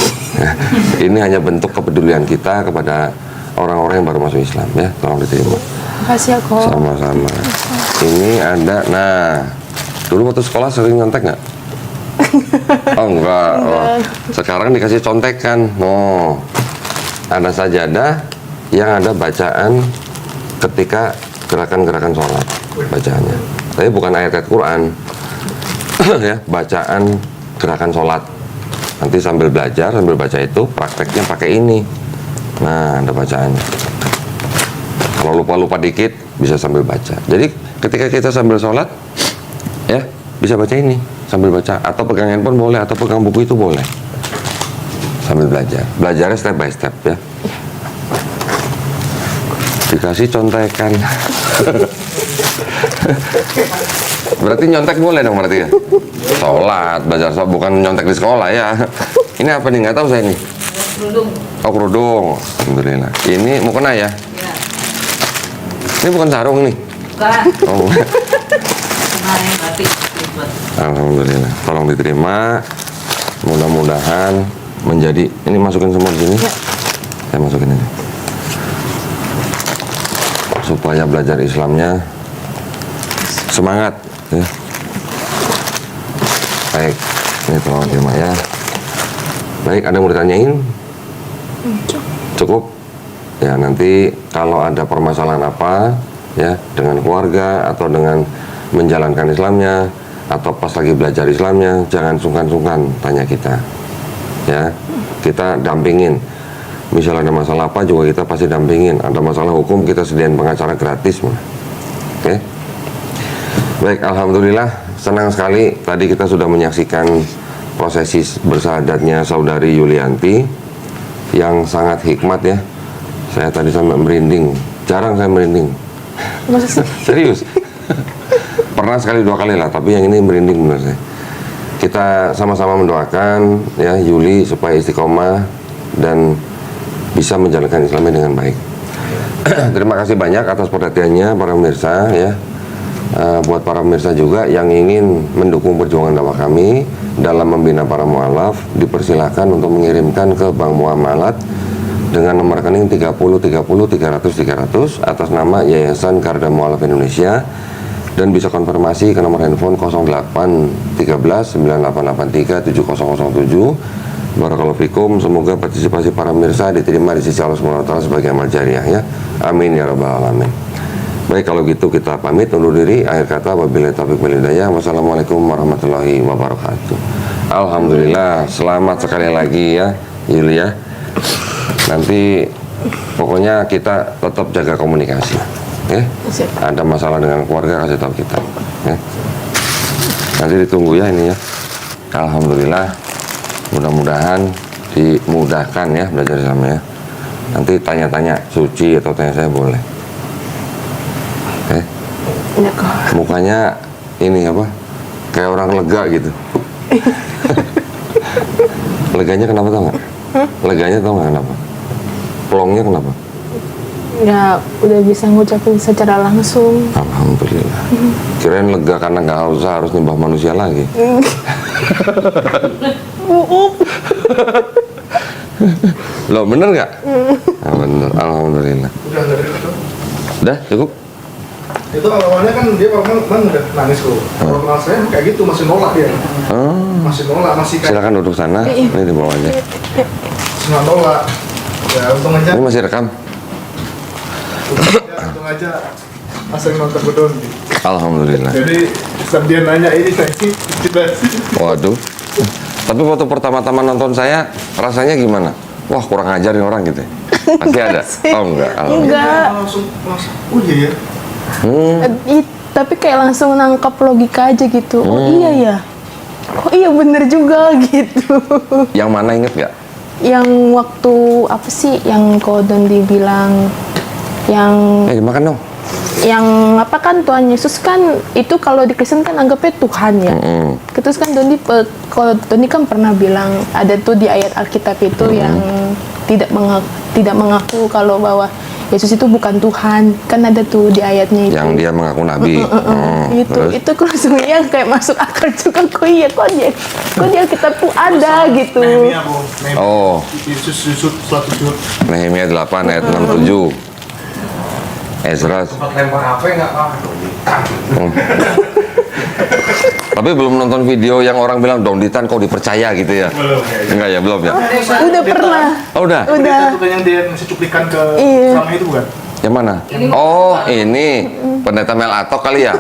Speaker 2: Ini hanya bentuk kepedulian kita kepada orang-orang yang baru masuk Islam ya. Tolong diterima.
Speaker 3: Makasih ya, Ko.
Speaker 2: Sama-sama. Ini ada, nah, dulu waktu sekolah sering nyontek nggak? Oh enggak. Oh. Sekarang dikasih contekan. Oh, ada sajadah yang ada bacaan ketika gerakan-gerakan sholat bacaannya. Tapi bukan ayat Quran ya, bacaan gerakan sholat. Nanti sambil belajar, sambil baca itu, prakteknya pakai ini. Nah, ada bacaannya. Kalau lupa-lupa dikit, bisa sambil baca. Jadi ketika kita sambil sholat ya, bisa baca ini sambil baca, atau pegang handphone boleh, atau pegang buku itu boleh sambil belajar. Belajarnya step by step ya. Dikasih contekan. Berarti nyontek boleh dong berarti ya? Sholat, belajar sholat, bukan nyontek di sekolah ya. Ini apa nih? Nggak tahu saya nih.
Speaker 4: Kerudung.
Speaker 2: Oh, kerudung. Alhamdulillah. Ini mau kena ya?
Speaker 4: Ya.
Speaker 2: Ini bukan sarung nih.
Speaker 4: Bukan.
Speaker 2: Oh.
Speaker 4: Kemarin batik. Ribet.
Speaker 2: Alhamdulillah. Tolong diterima. Mudah-mudahan menjadi. Ini masukin semua di sini.
Speaker 3: Ya.
Speaker 2: Saya masukin ini. Supaya belajar Islamnya semangat ya. Baik, ini tolong terima ya. Baik, ada yang mau ditanyain? Cukup? Ya, nanti kalau ada permasalahan apa ya dengan keluarga atau dengan menjalankan Islamnya atau pas lagi belajar Islamnya, jangan sungkan-sungkan tanya kita. Ya, kita dampingin. Misal ada masalah apa juga kita pasti dampingin. Ada masalah hukum kita sediain pengacara gratis mah. Oke? Baik, alhamdulillah senang sekali tadi kita sudah menyaksikan prosesi bersahadatnya saudari Yulianti yang sangat hikmat ya. Saya tadi sampai merinding. Jarang saya merinding.
Speaker 3: Masa sih?
Speaker 2: Serius. Pernah sekali 2 kali lah, tapi yang ini merinding benar saya. Kita sama-sama mendoakan ya Yuli supaya istiqomah dan bisa menjalankan Islamnya dengan baik. Terima kasih banyak atas perhatiannya para pemirsa ya. Buat para pemirsa juga yang ingin mendukung perjuangan dakwah kami dalam membina para mualaf, dipersilahkan untuk mengirimkan ke Bank Muamalat dengan nomor rekening 30 30 300 300 atas nama Yayasan Garda Mualaf Indonesia, dan bisa konfirmasi ke nomor handphone 08 13 9883 7007. Barakallahu fikum, semoga partisipasi para pemirsa diterima di sisi Allah SWT sebagai amal jariah ya. Amin ya rabbal alamin. Baik, kalau gitu kita pamit undur diri. Akhir kata wabillahi taufiq wal hidayah. Wassalamualaikum warahmatullahi wabarakatuh. Alhamdulillah, selamat sekali lagi ya Yulia. Nanti pokoknya kita tetap jaga komunikasi ya. Ada masalah dengan keluarga kasih tahu kita ya. Nanti ditunggu ya ini ya. Alhamdulillah, mudah-mudahan dimudahkan ya belajar Islam ya. Nanti tanya-tanya suci atau tanya saya boleh.
Speaker 3: Ya kok.
Speaker 2: Mukanya ini apa? Kayak orang lega gitu. Leganya kenapa tau nggak? Leganya tau nggak kenapa? Plongnya kenapa?
Speaker 3: Ya udah bisa ngucapin secara langsung.
Speaker 2: Alhamdulillah. Kirain lega karena nggak harus nyembah manusia lagi. Loh, bener nggak? Ah, bener. Alhamdulillah.
Speaker 1: Udah nggak ada itu.
Speaker 2: Udah cukup?
Speaker 1: Itu awalnya kan dia kan udah nangis kok. Kalau kenal saya kayak gitu masih nolak dia. Masih nolak, masih kayak
Speaker 2: Silakan duduk sana. Ini di bawahnya.
Speaker 1: masih nolak. Ya untung aja.
Speaker 2: Ini masih rekam.
Speaker 1: Untung aja asal nonton bedon.
Speaker 2: Alhamdulillah.
Speaker 1: Jadi setiap dia nanya ini saya kita
Speaker 2: Waduh. Tapi waktu pertama-tama nonton saya rasanya gimana? Wah, kurang ngajarin orang gitu. Pasti ada. Oh enggak. Alhamdulillah.
Speaker 3: Enggak.
Speaker 1: langsung oh iya ya.
Speaker 3: Tapi kayak langsung nangkap logika aja gitu. Oh iya ya. Oh iya bener juga gitu.
Speaker 2: Yang mana inget nggak?
Speaker 3: Yang waktu apa sih yang Kodon dibilang yang
Speaker 2: Dimakan dong.
Speaker 3: yang apa kan Tuhan Yesus kan itu kalau di Kristen kan anggapnya Tuhan ya. Terus kan Doni kan pernah bilang ada tuh di ayat Alkitab itu yang tidak mengaku kalau bahwa Yesus itu bukan Tuhan, kan ada tuh di ayatnya itu.
Speaker 2: Yang dia mengaku nabi.
Speaker 3: Itu langsung yang kayak masuk akal juga. Kok di Alkitab tuh ada gitu.
Speaker 1: Nehemia, Bu. Nehemia.
Speaker 2: Oh.
Speaker 1: Yesus setelah sujud.
Speaker 2: Nehemia 8 ayat 67. Ezra.
Speaker 1: Tempat lempar HP nggak
Speaker 2: Tapi belum nonton video yang orang bilang Donditan kau dipercaya gitu ya?
Speaker 1: Belum kayaknya.
Speaker 2: Enggak ya, belum ya?
Speaker 3: Udah pernah.
Speaker 2: Oh, udah?
Speaker 3: Udah.
Speaker 1: Itu kan yang dia ngasih cuplikan ke
Speaker 3: Iya.
Speaker 1: selama itu bukan?
Speaker 2: Yang mana? Oh, ini pendeta Mel Atok kali ya?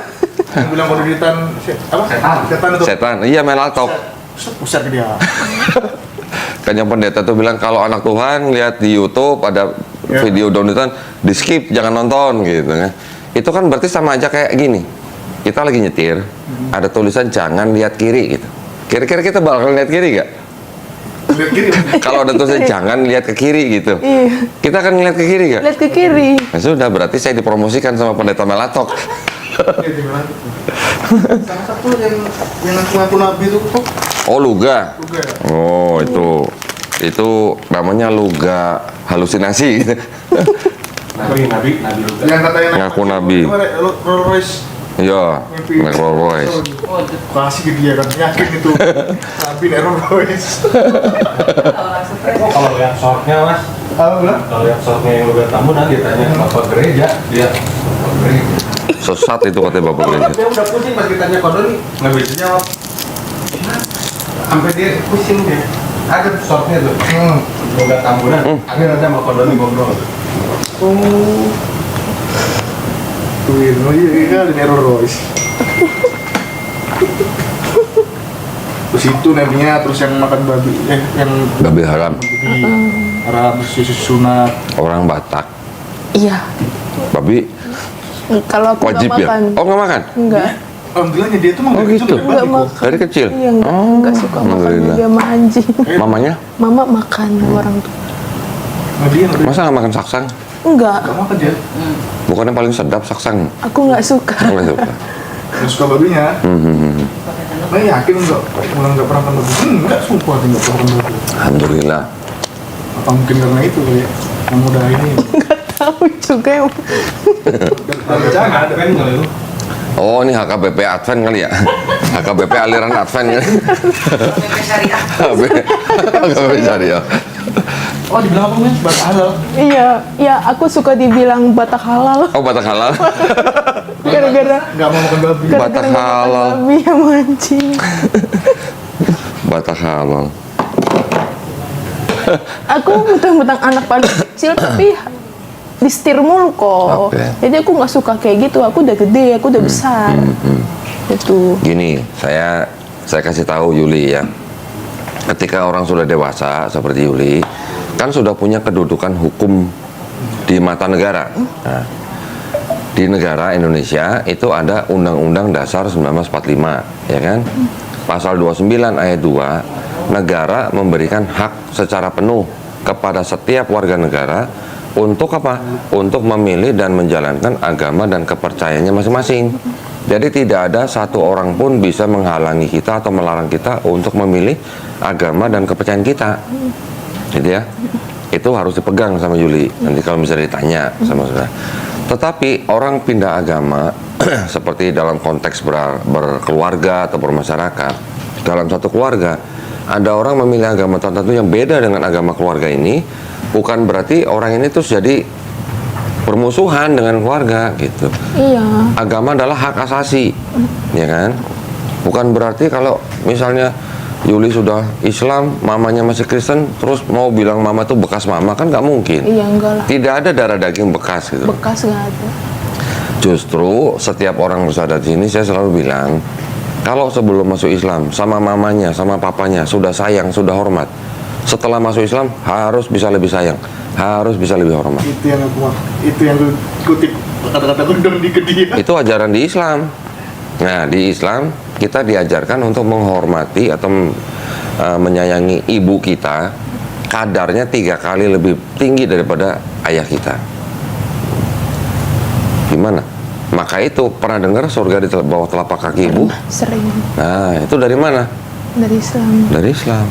Speaker 1: Yang bilang kalau Donditan apa? Setan itu.
Speaker 2: Setan. Iya, Mel Atok.
Speaker 1: Pusat ke dia.
Speaker 2: Kan yang pendeta tuh bilang kalau anak Tuhan lihat di YouTube ada video Donditan, di skip, jangan nonton gitu kan. Itu kan berarti sama aja kayak gini. Kita lagi nyetir, ada tulisan jangan lihat kiri gitu. Kira-kira kita bakal lihat kiri gak?
Speaker 1: Lihat kiri.
Speaker 2: Kalau ada tulisan jangan lihat ke kiri gitu.
Speaker 3: Iya.
Speaker 2: Kita akan ngeliat ke kiri gak?
Speaker 3: Lihat ke kiri.
Speaker 2: Nah, sudah berarti saya dipromosikan sama pendeta Melatok.
Speaker 1: Iya, di mana tuh? Salah satu yang ngaku nabi itu kok
Speaker 2: Oh, luga.
Speaker 1: juga ya.
Speaker 2: Oh, itu namanya luga halusinasi.
Speaker 5: Nabi juga.
Speaker 1: Yang katanya
Speaker 2: Ngaku nabi.
Speaker 1: Rolls Royce.
Speaker 2: Iya, naik Rolls Royce.
Speaker 4: Oh, itu
Speaker 1: Kasih ke dia kan, yakin itu nabi naik Rolls Royce.
Speaker 4: orang stres.
Speaker 5: Oh, kalau lihat shortnya mas, kalau lihat shortnya yang udah tamu nanti tanya bapak gereja, dia bapak gereja.
Speaker 2: Sesat itu katanya Bapak Gereja.
Speaker 5: Dia udah pusing pas ditanya kode nih, nggak bisa jawab. Sampai dia pusing dia. Ada tuh shortnya tuh. Udah tamunan, akhirnya ada sama kode nih ngobrol.
Speaker 1: Tuh, iya kali naik Rolls Royce. Terus itu nabinya, terus yang makan babi, yang
Speaker 2: Babi haram.
Speaker 1: di Arab, terus sunat.
Speaker 2: Orang Batak.
Speaker 3: Iya.
Speaker 2: Babi
Speaker 3: Kalau aku
Speaker 2: wajib
Speaker 3: nggak
Speaker 2: ya?
Speaker 3: makan.
Speaker 2: Oh, nggak makan?
Speaker 3: Enggak.
Speaker 1: Alhamdulillahnya dia tuh mah
Speaker 2: Oh,
Speaker 1: dari
Speaker 2: gitu.
Speaker 1: kecil udah
Speaker 3: Enggak
Speaker 1: babi kok.
Speaker 3: makan.
Speaker 2: Dari kecil?
Speaker 3: Iya, enggak suka makan
Speaker 2: Alhamdulillah.
Speaker 3: dia sama anjing.
Speaker 2: Mamanya?
Speaker 3: Mama makan orang tuh.
Speaker 1: Nah, dia
Speaker 2: Masa nggak makan saksang?
Speaker 3: Enggak.
Speaker 1: nggak makan dia.
Speaker 2: Bukan yang paling sedap saksang.
Speaker 3: Aku nggak suka.
Speaker 2: Nggak suka.
Speaker 1: Nggak suka babinya. Nah, yakin enggak? Mulai nggak pernah makan babi. Enggak, sumpah dia nggak pernah makan babi.
Speaker 2: Alhamdulillah.
Speaker 1: Apa mungkin karena itu kali ya? Yang mudah ini.
Speaker 3: Tahu juga yang
Speaker 1: Jangan ada.
Speaker 5: Kan nggak lu?
Speaker 2: Oh, ini HKBP Advent kali ya? HKBP aliran Advent ya?
Speaker 4: PP syariah.
Speaker 2: HKBP Syariah.
Speaker 1: Oh, dibilang apa nih? Bahasa halal.
Speaker 3: Iya, ya aku suka dibilang Batak halal
Speaker 2: Oh, Batak halal.
Speaker 3: gara-gara
Speaker 1: Nggak mau makan babi.
Speaker 2: Batak
Speaker 3: nggak makan
Speaker 2: halal.
Speaker 3: babi sama anjing.
Speaker 2: Batak halal.
Speaker 3: Aku mentang-mentang anak paling kecil tapi disetir mulu kok.
Speaker 2: Oke.
Speaker 3: Jadi aku nggak suka kayak gitu. Aku udah gede, aku udah besar. Itu.
Speaker 2: Gini, saya kasih tahu Yuli ya. Ketika orang sudah dewasa seperti Yuli, kan sudah punya kedudukan hukum di mata negara. Nah, di negara Indonesia itu ada Undang-Undang Dasar 1945, ya kan? Pasal 29 ayat 2, negara memberikan hak secara penuh kepada setiap warga negara untuk apa? Untuk memilih dan menjalankan agama dan kepercayaannya masing-masing. Jadi tidak ada satu orang pun bisa menghalangi kita atau melarang kita untuk memilih agama dan kepercayaan kita. Gitu ya. Itu harus dipegang sama Yuli. Nanti kalau misalnya ditanya sama saudara. Tetapi orang pindah agama seperti dalam konteks berkeluarga atau bermasyarakat, dalam satu keluarga ada orang memilih agama tertentu yang beda dengan agama keluarga ini, bukan berarti orang ini terus jadi bermusuhan dengan keluarga gitu.
Speaker 3: Iya.
Speaker 2: Agama adalah hak asasi, ya kan? Bukan berarti kalau misalnya Yuli sudah Islam, mamanya masih Kristen, terus mau bilang mama tuh bekas mama, kan nggak mungkin.
Speaker 3: Iya, enggak lah.
Speaker 2: Tidak ada darah daging bekas gitu.
Speaker 3: Bekas nggak ada.
Speaker 2: Justru setiap orang bersaudara di sini saya selalu bilang, kalau sebelum masuk Islam sama mamanya, sama papanya sudah sayang, sudah hormat. Setelah masuk Islam harus bisa lebih sayang, harus bisa lebih hormat.
Speaker 1: Itu yang aku itu yang gue kutip kata-kata gue di ke dia.
Speaker 2: Itu ajaran di Islam. Nah, di Islam kita diajarkan untuk menghormati atau menyayangi ibu kita kadarnya 3 kali lebih tinggi daripada ayah kita. Gimana? Maka itu pernah dengar surga di bawah telapak kaki ibu?
Speaker 3: Sering
Speaker 2: Nah, itu dari mana?
Speaker 3: dari Islam.
Speaker 2: Dari Islam.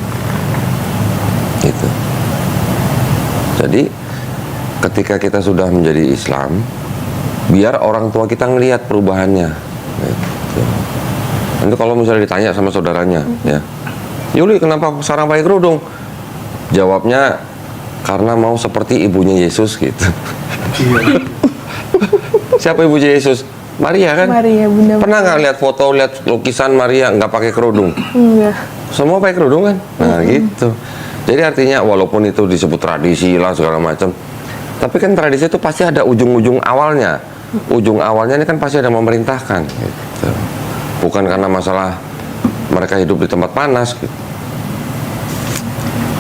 Speaker 2: Gitu. Jadi ketika kita sudah menjadi Islam, biar orang tua kita ngelihat perubahannya. Gitu. Nanti kalau misalnya ditanya sama saudaranya, ya, Yuli kenapa sekarang pakai kerudung? Jawabnya karena mau seperti ibunya Yesus gitu.
Speaker 1: Iya.
Speaker 2: Siapa ibunya Yesus? Maria kan?
Speaker 3: Maria, Bunda
Speaker 2: Pernah nggak lihat foto, lihat lukisan Maria nggak pakai kerudung?
Speaker 3: Enggak.
Speaker 2: Semua pakai kerudung kan? Nah gitu. Jadi artinya walaupun itu disebut tradisi lah segala macam, tapi kan tradisi itu pasti ada ujung-ujung awalnya. Ujung awalnya ini kan pasti ada memerintahkan. Gitu. Bukan karena masalah mereka hidup di tempat panas. Gitu.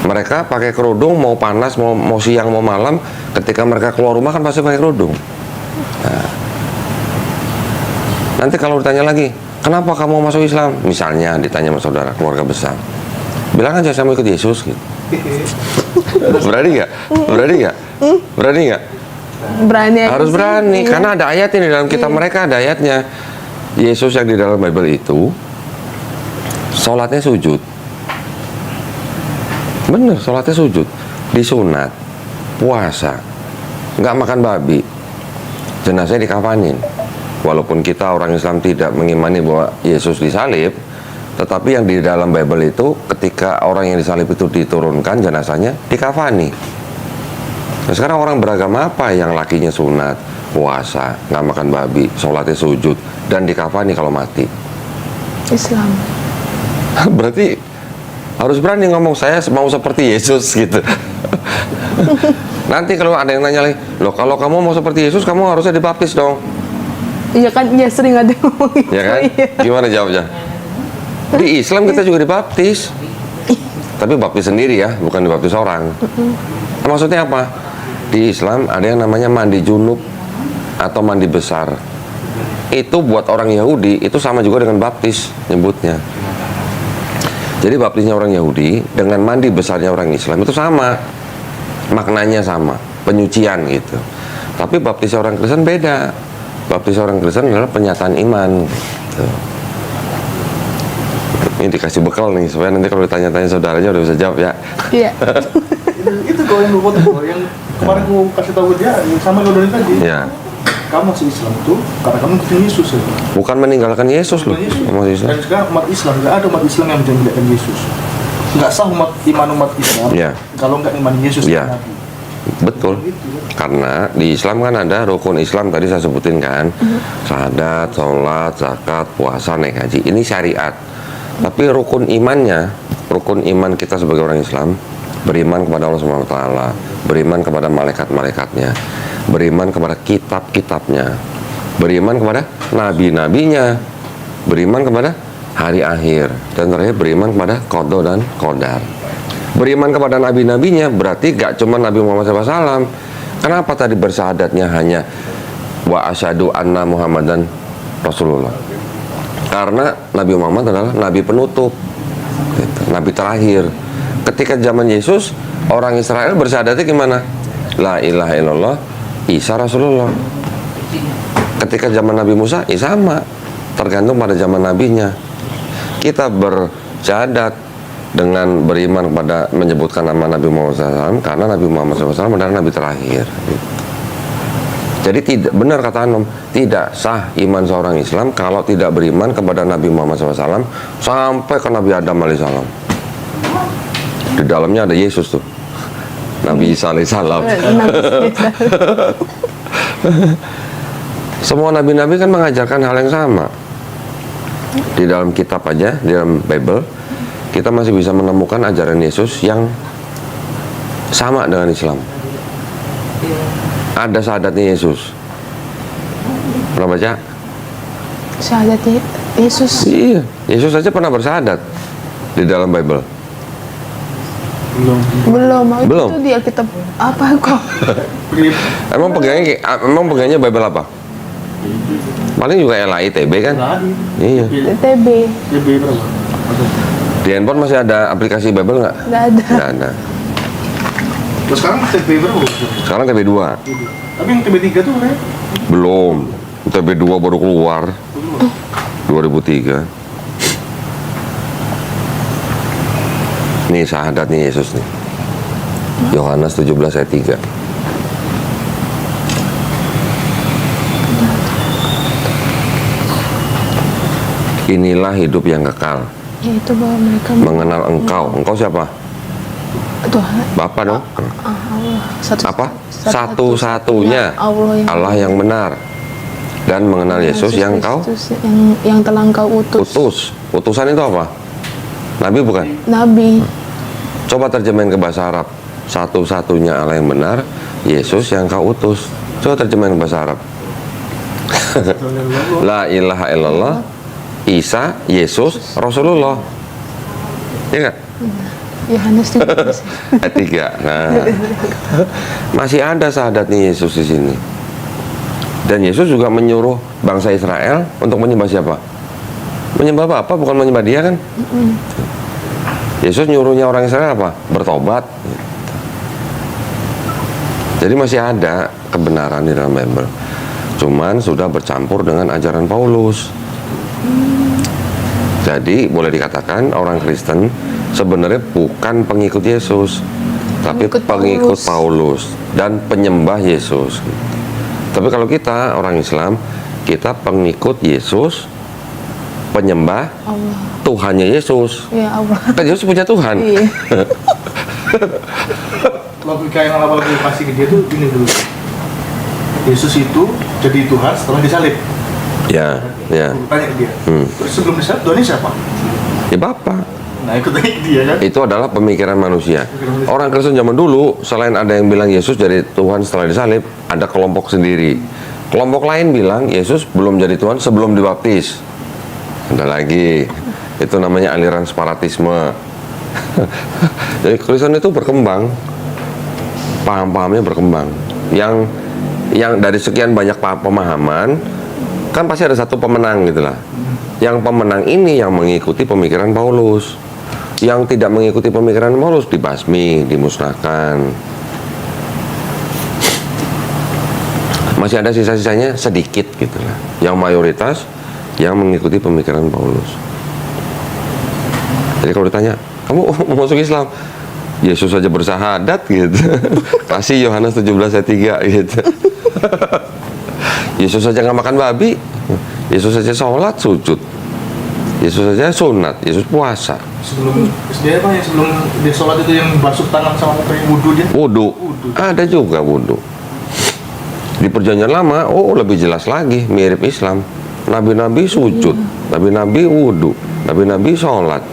Speaker 2: Mereka pakai kerudung mau panas, mau siang, mau malam. Ketika mereka keluar rumah kan pasti pakai kerudung. Nah, nanti kalau ditanya lagi, kenapa kamu masuk Islam? Misalnya ditanya sama saudara keluarga besar, bilang aja saya mau ikut Yesus gitu. Berani nggak? Berani nggak? Berani nggak?
Speaker 3: Berani aja
Speaker 2: Harus
Speaker 3: sih.
Speaker 2: berani,
Speaker 3: Iya.
Speaker 2: karena ada ayatnya di dalam kitab mereka, ada ayatnya. Yesus yang di dalam Bible itu sholatnya sujud. Bener, sholatnya sujud. Disunat, puasa, nggak makan babi, jenazahnya dikafanin. Walaupun kita orang Islam tidak mengimani bahwa Yesus disalib, tetapi yang di dalam Bible itu ketika orang yang disalib itu diturunkan, jenazahnya dikafani. Nah, sekarang orang beragama apa yang lakinya sunat, puasa, nggak makan babi, sholatnya sujud, dan dikafani kalau mati?
Speaker 3: Islam.
Speaker 2: Berarti harus berani ngomong, saya mau seperti Yesus gitu. Nanti kalau ada yang nanya lagi, loh kalau kamu mau seperti Yesus, kamu harusnya dibaptis dong.
Speaker 3: Iya kan, ya sering ada yang ngomong gitu.
Speaker 2: Ya kan?
Speaker 3: Iya.
Speaker 2: Gimana jawabnya? Di Islam kita juga dibaptis. Tapi baptis sendiri ya, bukan dibaptis orang. Maksudnya apa? Di Islam ada yang namanya mandi junub atau mandi besar. Itu buat orang Yahudi itu sama juga dengan baptis nyebutnya. Jadi baptisnya orang Yahudi dengan mandi besarnya orang Islam itu sama. Maknanya sama, penyucian gitu. Tapi baptisnya orang Kristen beda. Baptis orang Kristen adalah penyataan iman gitu. Ini dikasih bekal nih supaya nanti kalau ditanya-tanya saudaranya udah bisa jawab ya.
Speaker 3: Iya.
Speaker 1: Itu kau yang lu foto kau, yang kemarin aku kasih tahu dia yang sama yang udah tadi.
Speaker 2: Ya.
Speaker 1: Kamu masih Islam itu karena kamu ikutin Yesus ya.
Speaker 2: Bukan meninggalkan Yesus loh.
Speaker 1: Yesus.
Speaker 2: Masih Islam.
Speaker 1: Dan sekarang umat Islam nggak ada umat Islam yang menjadikan Yesus. Nggak sah iman umat Islam.
Speaker 2: Ya.
Speaker 1: Kalau nggak iman Yesus
Speaker 2: Ya.
Speaker 1: dan Nabi.
Speaker 2: Betul. Karena di Islam kan ada rukun Islam tadi saya sebutin kan. Syahadat, sholat, zakat, puasa, naik haji. Ini syariat. Tapi rukun imannya, rukun iman kita sebagai orang Islam, beriman kepada Allah Subhanahu wa taala, beriman kepada malaikat-malaikatnya, beriman kepada kitab-kitabnya, beriman kepada nabi-nabinya, beriman kepada hari akhir, dan terakhir beriman kepada qada dan qadar. Beriman kepada nabi-nabinya berarti gak cuma Nabi Muhammad SAW. Kenapa tadi bersyahadatnya hanya wa asyhadu anna Muhammadan Rasulullah? Karena Nabi Muhammad adalah Nabi penutup gitu, Nabi terakhir. Ketika zaman Yesus, orang Israel bersyahadatnya gimana? La ilaha illallah, Isa Rasulullah. Ketika zaman Nabi Musa, ya sama, tergantung pada zaman nabinya. Kita bersyahadat dengan beriman kepada menyebutkan nama Nabi Muhammad SAW karena Nabi Muhammad SAW adalah Nabi terakhir. Jadi tidak benar kata Anom, tidak sah iman seorang Islam kalau tidak beriman kepada Nabi Muhammad SAW sampai ke Nabi Adam alaihissalam. Di dalamnya ada Yesus tuh, Nabi Isa alaihissalam. Semua nabi-nabi kan mengajarkan hal yang sama. Di dalam kitab aja, di dalam Bible, kita masih bisa menemukan ajaran Yesus yang sama dengan Islam. Ada syahadatnya Yesus. Pernah baca?
Speaker 3: Syahadat Yesus.
Speaker 2: Iya, Yesus saja pernah bersyahadat di dalam Bible. Belum.
Speaker 3: Itu di Alkitab apa kok?
Speaker 2: Emang pegangnya Bible apa? Paling juga LAITB kan? Iya.
Speaker 3: TB.
Speaker 1: TB berapa?
Speaker 2: Di handphone masih ada aplikasi Bible nggak?
Speaker 3: Nggak ada.
Speaker 2: Nggak ada.
Speaker 1: Terus sekarang TB berapa?
Speaker 2: Sekarang TB2.
Speaker 1: Tapi yang TB3 tuh kan?
Speaker 2: Belum. TB2 baru keluar 2003. Nih syahadatnya Yesus nih. Yohanes 17 ayat 3. Inilah hidup yang kekal,
Speaker 3: Yaitu bahwa mereka
Speaker 2: mengenal Engkau. Engkau siapa?
Speaker 3: Tuhan.
Speaker 2: Bapa dong.
Speaker 3: Allah.
Speaker 2: Apa? Satu-satunya
Speaker 3: Allah
Speaker 2: yang benar, dan mengenal Yesus yang Kau
Speaker 3: Kristus yang telah Engkau utus.
Speaker 2: Utusan itu apa? Nabi bukan?
Speaker 3: Nabi.
Speaker 2: Coba terjemahin ke bahasa Arab. Satu-satunya Allah yang benar, Yesus yang Kau utus. Coba terjemahin ke bahasa Arab. La ilaha illallah, Isa, Yesus, Rasulullah. Iya nggak?
Speaker 3: Yohanes 17.
Speaker 2: Ayat 3. Nah, masih ada syahadatnya Yesus di sini. Dan Yesus juga menyuruh bangsa Israel untuk menyembah siapa? Menyembah Bapa, bukan menyembah Dia kan? Yesus nyuruhnya orang Israel apa? Bertobat. Jadi masih ada kebenaran di dalam Bible. Cuman sudah bercampur dengan ajaran Paulus. Jadi boleh dikatakan orang Kristen sebenarnya bukan pengikut Yesus, tapi
Speaker 3: Pengikut
Speaker 2: pengikut
Speaker 3: Paulus.
Speaker 2: Paulus dan penyembah Yesus. Tapi kalau kita orang Islam, kita pengikut Yesus, penyembah
Speaker 3: Allah.
Speaker 2: Tuhannya Yesus.
Speaker 3: Ya Allah.
Speaker 2: Kan Yesus punya Tuhan.
Speaker 3: Iya.
Speaker 1: Logika yang awal aku kasih ke dia tuh gini dulu. Yesus itu jadi Tuhan setelah disalib.
Speaker 2: Ya, ya.
Speaker 1: Aku tanya ke dia.
Speaker 2: Hmm.
Speaker 1: Terus sebelum disalib Tuhannya siapa?
Speaker 2: Ya Bapak.
Speaker 1: Nah ikut tanya ke dia kan.
Speaker 2: Itu adalah pemikiran manusia. Orang Kristen zaman dulu, selain ada yang bilang Yesus jadi Tuhan setelah disalib, ada kelompok sendiri. Kelompok lain bilang Yesus belum jadi Tuhan sebelum dibaptis. Ada lagi. Itu namanya aliran separatisme. Jadi Kristen itu berkembang, paham-pahamnya berkembang. Yang dari sekian banyak pemahaman, kan pasti ada satu pemenang gitulah. Yang pemenang ini yang mengikuti pemikiran Paulus. Yang tidak mengikuti pemikiran Paulus dibasmi, dimusnahkan. Masih ada sisa-sisanya sedikit gitulah. Yang mayoritas yang mengikuti pemikiran Paulus. Jadi kalau ditanya, kamu mau masuk Islam? Yesus saja bersahadat gitu. Kasih Yohanes 17 ayat 3 gitu. Yesus saja nggak makan babi. Yesus saja sholat sujud. Yesus saja sunat. Yesus puasa.
Speaker 1: Sebelum dia apa ya, sebelum dia sholat itu yang basuh tangan sama mukanya wudhu dia.
Speaker 2: Wudhu. Ada juga wudhu. Di perjanjian lama, lebih jelas lagi, mirip Islam. Nabi-nabi sujud, nabi-nabi wudhu, nabi-nabi sholat.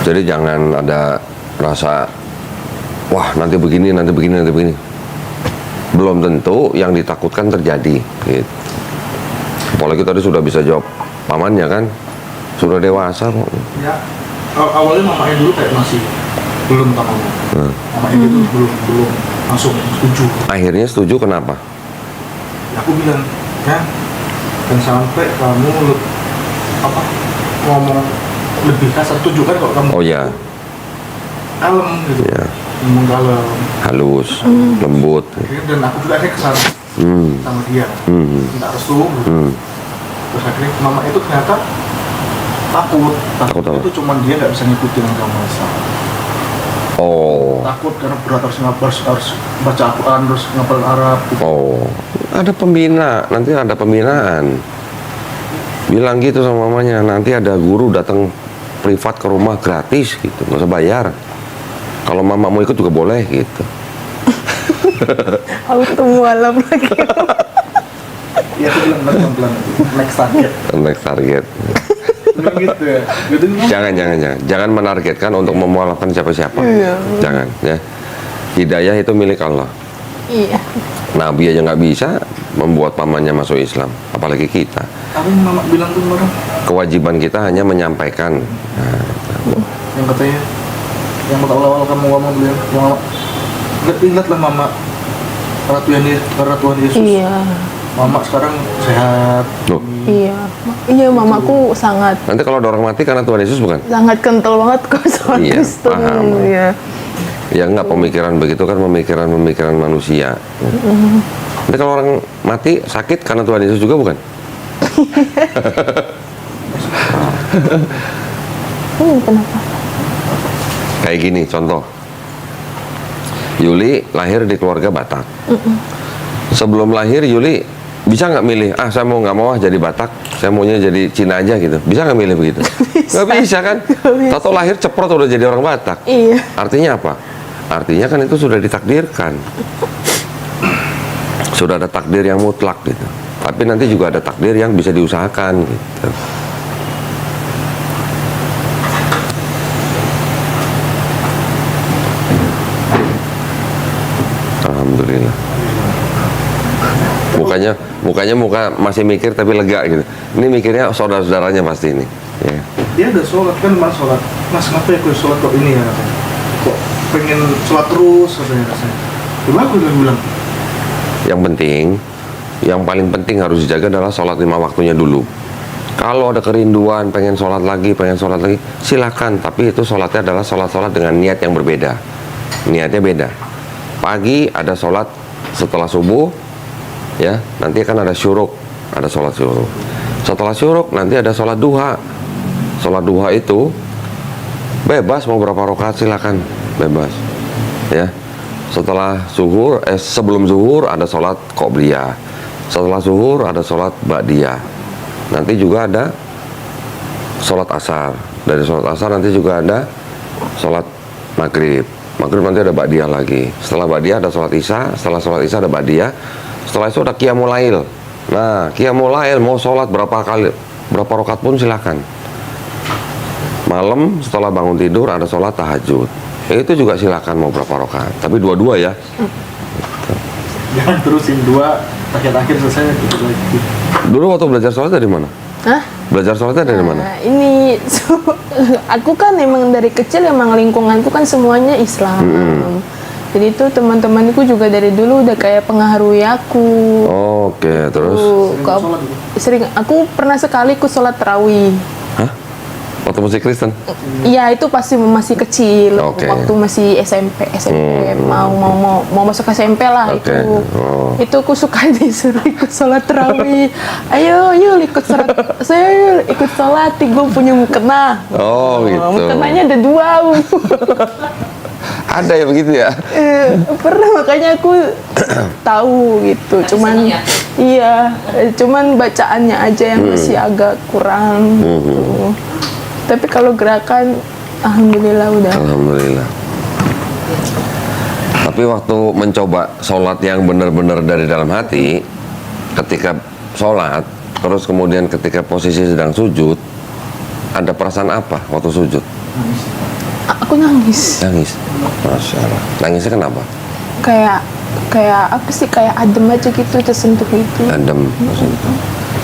Speaker 2: Jadi jangan ada rasa, wah nanti begini, nanti begini, nanti begini. Belum tentu yang ditakutkan terjadi. Gitu. Apalagi tadi sudah bisa jawab pamannya kan, sudah dewasa kok.
Speaker 1: Ya, awalnya mamanya dulu kayak masih belum tahu. Mamanya itu belum langsung setuju.
Speaker 2: Akhirnya setuju kenapa?
Speaker 1: Ya, aku bilang, kan, dan sampai kamu ngomong lebih kasar, setuju kan kalau kamu
Speaker 2: Oh ya,
Speaker 1: kalem gitu,
Speaker 2: ya.
Speaker 1: ngomong kalem.
Speaker 2: Halus, lembut.
Speaker 1: Akhirnya, dan aku juga akhirnya kesana sama dia, minta restu. Terus akhirnya mama itu ternyata takut
Speaker 2: Takut apa?
Speaker 1: itu cuman dia nggak bisa ngikutin agama Islam.
Speaker 2: Oh,
Speaker 1: Takut karena berat harus baca Al-Quran, terus ngapal Arab gitu.
Speaker 2: oh, ada pembina, nanti ada pembinaan. Bilang gitu sama mamanya, nanti ada guru datang privat ke rumah gratis gitu, nggak usah bayar. Kalau mama mau ikut juga boleh gitu.
Speaker 3: Aku ketemu alam lagi.
Speaker 1: Ya aku bilang pelan-pelan, next target.
Speaker 2: Next target.
Speaker 1: Bilang gitu ya. Gitu nih.
Speaker 2: Jangan menargetkan untuk memualafkan siapa-siapa.
Speaker 3: Iya.
Speaker 2: Jangan ya. Hidayah itu milik Allah.
Speaker 3: Iya.
Speaker 2: Nabi aja nggak bisa membuat pamannya masuk Islam, apalagi kita.
Speaker 1: Apa yang mama bilang tuh kemarin?
Speaker 2: Kewajiban kita hanya menyampaikan. Nah,
Speaker 1: Yang katanya, yang awal-awal kamu ngomong dulu ya, mama, ingatlah mama, karena Tuhan Yesus.
Speaker 3: Iya.
Speaker 1: Mama sekarang sehat.
Speaker 2: Loh,
Speaker 3: Iya. Iya, mamaku sangat
Speaker 2: nanti kalau ada orang mati karena Tuhan Yesus bukan?
Speaker 3: sangat kental banget kok sama
Speaker 2: Iya,
Speaker 3: Kristen.
Speaker 2: paham.
Speaker 3: Iya.
Speaker 2: Ya enggak, pemikiran begitu kan pemikiran manusia. Nanti kalau orang mati sakit karena Tuhan Yesus juga bukan?
Speaker 3: Kenapa?
Speaker 2: Kayak gini contoh. Yuli lahir di keluarga Batak. Sebelum lahir Yuli bisa nggak milih, saya mau nggak mau jadi Batak, saya maunya jadi Cina aja gitu. Bisa nggak milih begitu? Nggak bisa kan? Tato lahir ceprot udah jadi orang Batak.
Speaker 3: Iya.
Speaker 2: Artinya apa? Artinya kan itu sudah ditakdirkan. Sudah ada takdir yang mutlak gitu. Tapi nanti juga ada takdir yang bisa diusahakan gitu. Alhamdulillah. Mukanya masih mikir tapi lega gitu. Ini mikirnya saudara-saudaranya pasti ini. Ya.
Speaker 1: Dia ada sholat kan, mas sholat. Mas ngapain aku sholat kok ini ya katanya? Kok pengen sholat terus katanya rasanya. Coba aku udah bilang.
Speaker 2: Yang penting yang paling penting harus dijaga adalah sholat 5 waktunya dulu. Kalau ada kerinduan, pengen sholat lagi, silakan. Tapi itu sholatnya adalah sholat-sholat dengan niat yang berbeda. Niatnya beda. Pagi ada sholat setelah subuh, ya. Nanti akan ada syuruk, ada sholat syuruk. Setelah syuruk nanti ada sholat duha. Sholat duha itu bebas mau berapa rakaat silakan, bebas. Ya. Setelah zuhur, sebelum zuhur ada sholat qobliyah. Setelah zuhur ada sholat ba'diyah. Nanti juga ada sholat asar. Dari sholat asar nanti juga ada sholat maghrib. Maghrib nanti ada ba'diyah lagi. Setelah ba'diyah ada sholat isya. Setelah sholat isya ada ba'diyah. Setelah itu ada qiyamul lail. Nah, qiyamul lail mau sholat berapa rakaat pun silakan. Malam setelah bangun tidur ada sholat tahajud. Itu juga silakan mau berapa rakaat. Tapi dua-dua ya.
Speaker 1: Jangan terusin 2, akhir-akhir selesai gitu lagi.
Speaker 2: Dulu waktu belajar sholat dari mana?
Speaker 3: Hah?
Speaker 2: Belajar sholatnya dari mana?
Speaker 3: Nah, ini aku kan emang dari kecil emang lingkunganku kan semuanya Islam. Jadi itu teman-temanku juga dari dulu udah kayak pengaruhi aku.
Speaker 2: Oke, terus?
Speaker 3: Sering aku pernah sekali ikut sholat tarawih.
Speaker 2: Hah? Waktu masih Kristen?
Speaker 3: Iya, itu pasti masih kecil.
Speaker 2: Oke.
Speaker 3: Waktu masih SMP mau masuk SMP lah.
Speaker 2: Oke.
Speaker 3: Itu aku suka disuruh ikut sholat tarawih. Ayo ikut sholat. Saya ikut sholat, gue punya mukena.
Speaker 2: Oh, gitu.
Speaker 3: Mukenanya ada 2.
Speaker 2: Ada ya begitu ya?
Speaker 3: Pernah, makanya aku tahu gitu. Cuman
Speaker 4: seneng ya?
Speaker 3: iya, cuman bacaannya aja yang masih agak kurang. Gitu. Tapi kalau gerakan, alhamdulillah udah.
Speaker 2: Alhamdulillah. Tapi waktu mencoba sholat yang benar-benar dari dalam hati, ketika sholat, terus kemudian ketika posisi sedang sujud, ada perasaan apa waktu sujud?
Speaker 3: Aku nangis.
Speaker 2: Nangis. Masya Allah. Nangisnya kenapa?
Speaker 3: Kayak apa sih, kayak adem aja gitu, tersentuh gitu.
Speaker 2: Adem.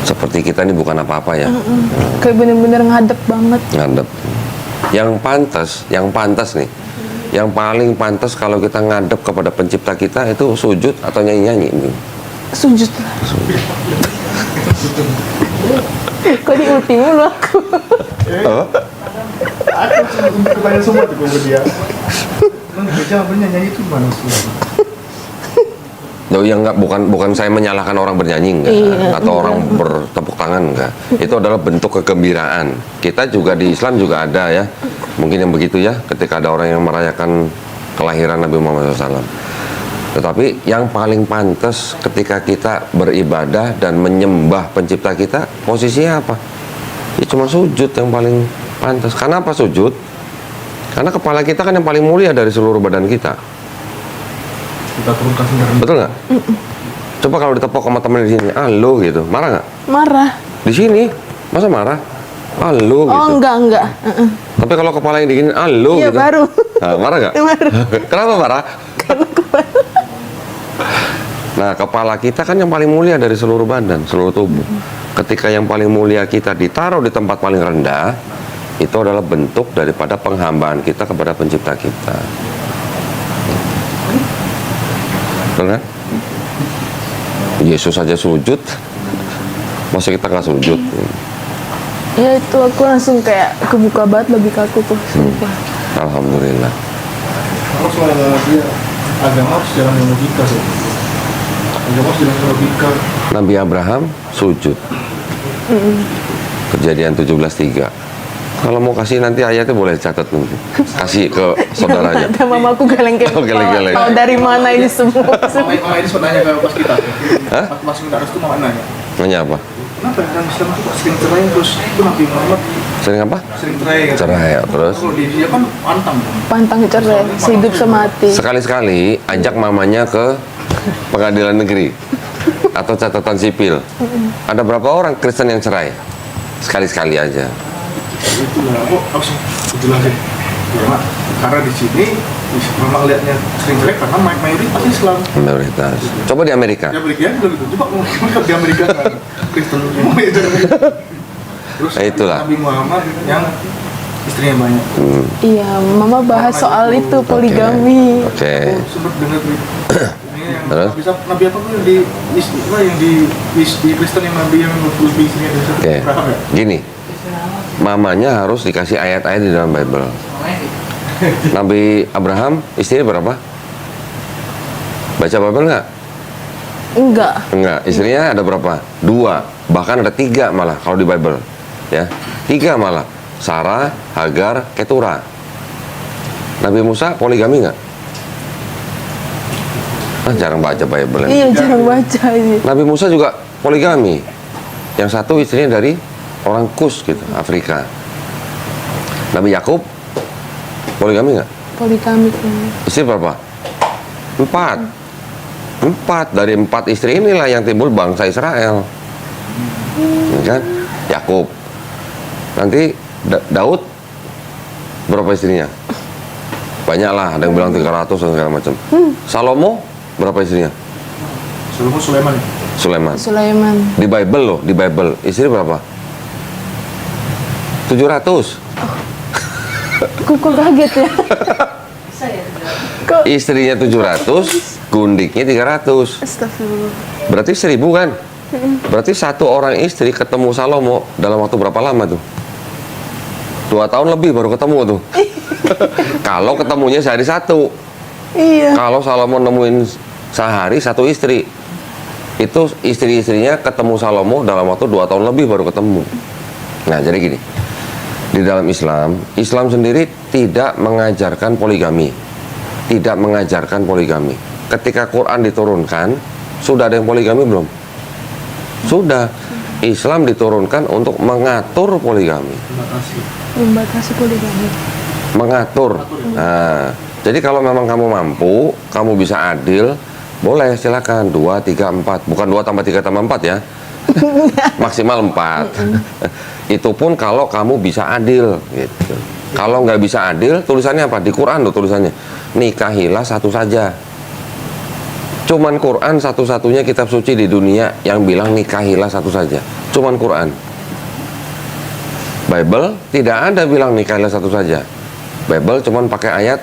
Speaker 2: Seperti kita ini bukan apa-apa ya.
Speaker 3: Kayak bener-bener ngadep banget.
Speaker 2: Ngadep. Yang pantas nih. Yang paling pantas kalau kita ngadep kepada pencipta kita itu sujud atau nyanyi-nyanyi.
Speaker 3: Sujud lah. Kok di ulti mulu aku.
Speaker 1: Aku bertanya semua tuh ke dia. Emang gereja bernyanyi itu mana sih?
Speaker 2: Loh ya enggak, bukan saya menyalahkan orang bernyanyi enggak, atau orang bertepuk tangan enggak. Itu adalah bentuk kegembiraan. Kita juga di Islam juga ada ya, mungkin yang begitu ya, ketika ada orang yang merayakan kelahiran Nabi Muhammad SAW. Tetapi yang paling pantas ketika kita beribadah dan menyembah pencipta kita, posisinya apa? Ya cuma sujud yang paling pantas. Karena apa sujud? Karena kepala kita kan yang paling mulia dari seluruh badan kita.
Speaker 1: Kita turunkan sendiri.
Speaker 2: Betul nggak? Coba kalau ditepok sama temen di sini, lu gitu, marah nggak?
Speaker 3: Marah.
Speaker 2: Di sini, masa marah? Lu gitu.
Speaker 3: Oh enggak.
Speaker 2: Tapi kalau kepala yang digini, lu
Speaker 3: Iya
Speaker 2: gitu.
Speaker 3: baru.
Speaker 2: Nah, marah nggak?
Speaker 3: Marah.
Speaker 2: Kenapa marah?
Speaker 3: Karena kepala.
Speaker 2: Nah, kepala kita kan yang paling mulia dari seluruh badan, seluruh tubuh. Ketika yang paling mulia kita ditaruh di tempat paling rendah, itu adalah bentuk daripada penghambaan kita kepada pencipta kita. Betul kan? Yesus saja sujud, masa kita nggak sujud?
Speaker 3: Ya itu aku langsung kayak kebuka banget logika aku tuh. Sumpah.
Speaker 2: Alhamdulillah.
Speaker 1: Kalau soal dia agama harus jalan dengan logika sih. Agama harus jalan dengan logika.
Speaker 2: Nabi Abraham sujud. Kejadian 17:3. Kalau mau kasih nanti ayatnya boleh catat nanti. Kasih ke saudaranya.
Speaker 3: Ada mamaku geleng-geleng.
Speaker 2: Oh, geleng-geleng.
Speaker 3: Tahu dari mana ini semua?
Speaker 1: Mama ini sudah nanya ke pas kita.
Speaker 2: Hah?
Speaker 1: Pas minta restu mau nanya.
Speaker 2: Nanya apa?
Speaker 1: Kenapa orang Islam itu sering cerai terus itu Nabi Muhammad
Speaker 2: Sering apa?
Speaker 1: sering cerai kan?
Speaker 2: Cerai ya, terus?
Speaker 1: Kalau dia kan pantang kan?
Speaker 3: Pantang cerai, sehidup semati.
Speaker 2: Sekali-sekali ajak mamanya ke pengadilan negeri atau catatan sipil. Ada berapa orang Kristen yang cerai? Sekali-sekali aja.
Speaker 1: Itulah aku langsung jelasin. Ya Mak, karena di sini memang lihatnya sering cerai karena mayoritas Islam.
Speaker 2: Mayoritas. Coba di Amerika.
Speaker 1: Di Amerika juga gitu. Coba mau di Amerika kan Kristen semua itu. Terus
Speaker 2: Itulah.
Speaker 1: Nabi Muhammad yang istrinya banyak.
Speaker 3: Iya, mama bahas soal itu poligami.
Speaker 2: Oke.
Speaker 1: Aku sempat dengar nih. Ini yang
Speaker 2: Terus?
Speaker 1: Nabi apa tuh yang di Kristen yang Nabi yang lebih istrinya dari satu
Speaker 2: Oke,
Speaker 1: Abraham ya?
Speaker 2: gini, mamanya harus dikasih ayat-ayat di dalam Bible.
Speaker 4: Namanya sih.
Speaker 2: Nabi Abraham istrinya berapa? Baca Bible nggak?
Speaker 3: Enggak.
Speaker 2: Enggak, istrinya ada berapa? 2, bahkan ada 3 malah kalau di Bible. Ya, 3 malah. Sarah, Hagar, Ketura. Nabi Musa poligami nggak? Jarang baca Bible.
Speaker 3: Iya, jarang baca ini.
Speaker 2: Nabi Musa juga poligami. Yang satu istrinya dari orang Kus gitu, Afrika. Nabi Yakub poligami nggak?
Speaker 3: Poligami.
Speaker 2: Istri berapa? 4 dari 4 istri inilah yang timbul bangsa Israel. Ya kan? Yakub. Nanti Daud berapa istrinya? Banyak lah, ada yang bilang 300 dan segala macam. Salomo berapa istrinya?
Speaker 1: Sulaiman.
Speaker 2: Sulaiman.
Speaker 3: Sulaiman.
Speaker 2: Di Bible loh, di Bible istri berapa? 700.
Speaker 3: Kok kaget ya?
Speaker 4: Bisa ya?
Speaker 3: Kok
Speaker 2: Istrinya 700, gundiknya 300.
Speaker 3: astagfirullah.
Speaker 2: Berarti 1000 kan? Berarti satu orang istri ketemu Salomo dalam waktu berapa lama tuh? 2 tahun lebih baru ketemu tuh. Kalau ketemunya sehari satu.
Speaker 3: Iya.
Speaker 2: Kalau Salomo nemuin sehari satu istri, itu istri-istrinya ketemu Salomo dalam waktu 2 tahun lebih baru ketemu. Nah, jadi gini. Di dalam Islam, Islam sendiri tidak mengajarkan poligami. Tidak mengajarkan poligami. Ketika Quran diturunkan, sudah ada yang poligami belum? Sudah. Islam diturunkan untuk mengatur poligami.
Speaker 1: Terima kasih.
Speaker 3: Membatasi poligami.
Speaker 2: Mengatur. Nah, jadi kalau memang kamu mampu, kamu bisa adil, boleh silakan 2, 3, 4. Bukan 2 tambah 3 tambah 4 ya. Maksimal 4. Itu pun kalau kamu bisa adil gitu. Kalau nggak bisa adil, tulisannya apa? Di Quran tuh tulisannya, nikahilah satu saja. Cuman Quran satu-satunya kitab suci di dunia yang bilang nikahilah satu saja. Cuman Quran. Bible tidak ada bilang nikahilah satu saja. Bible cuman pakai ayat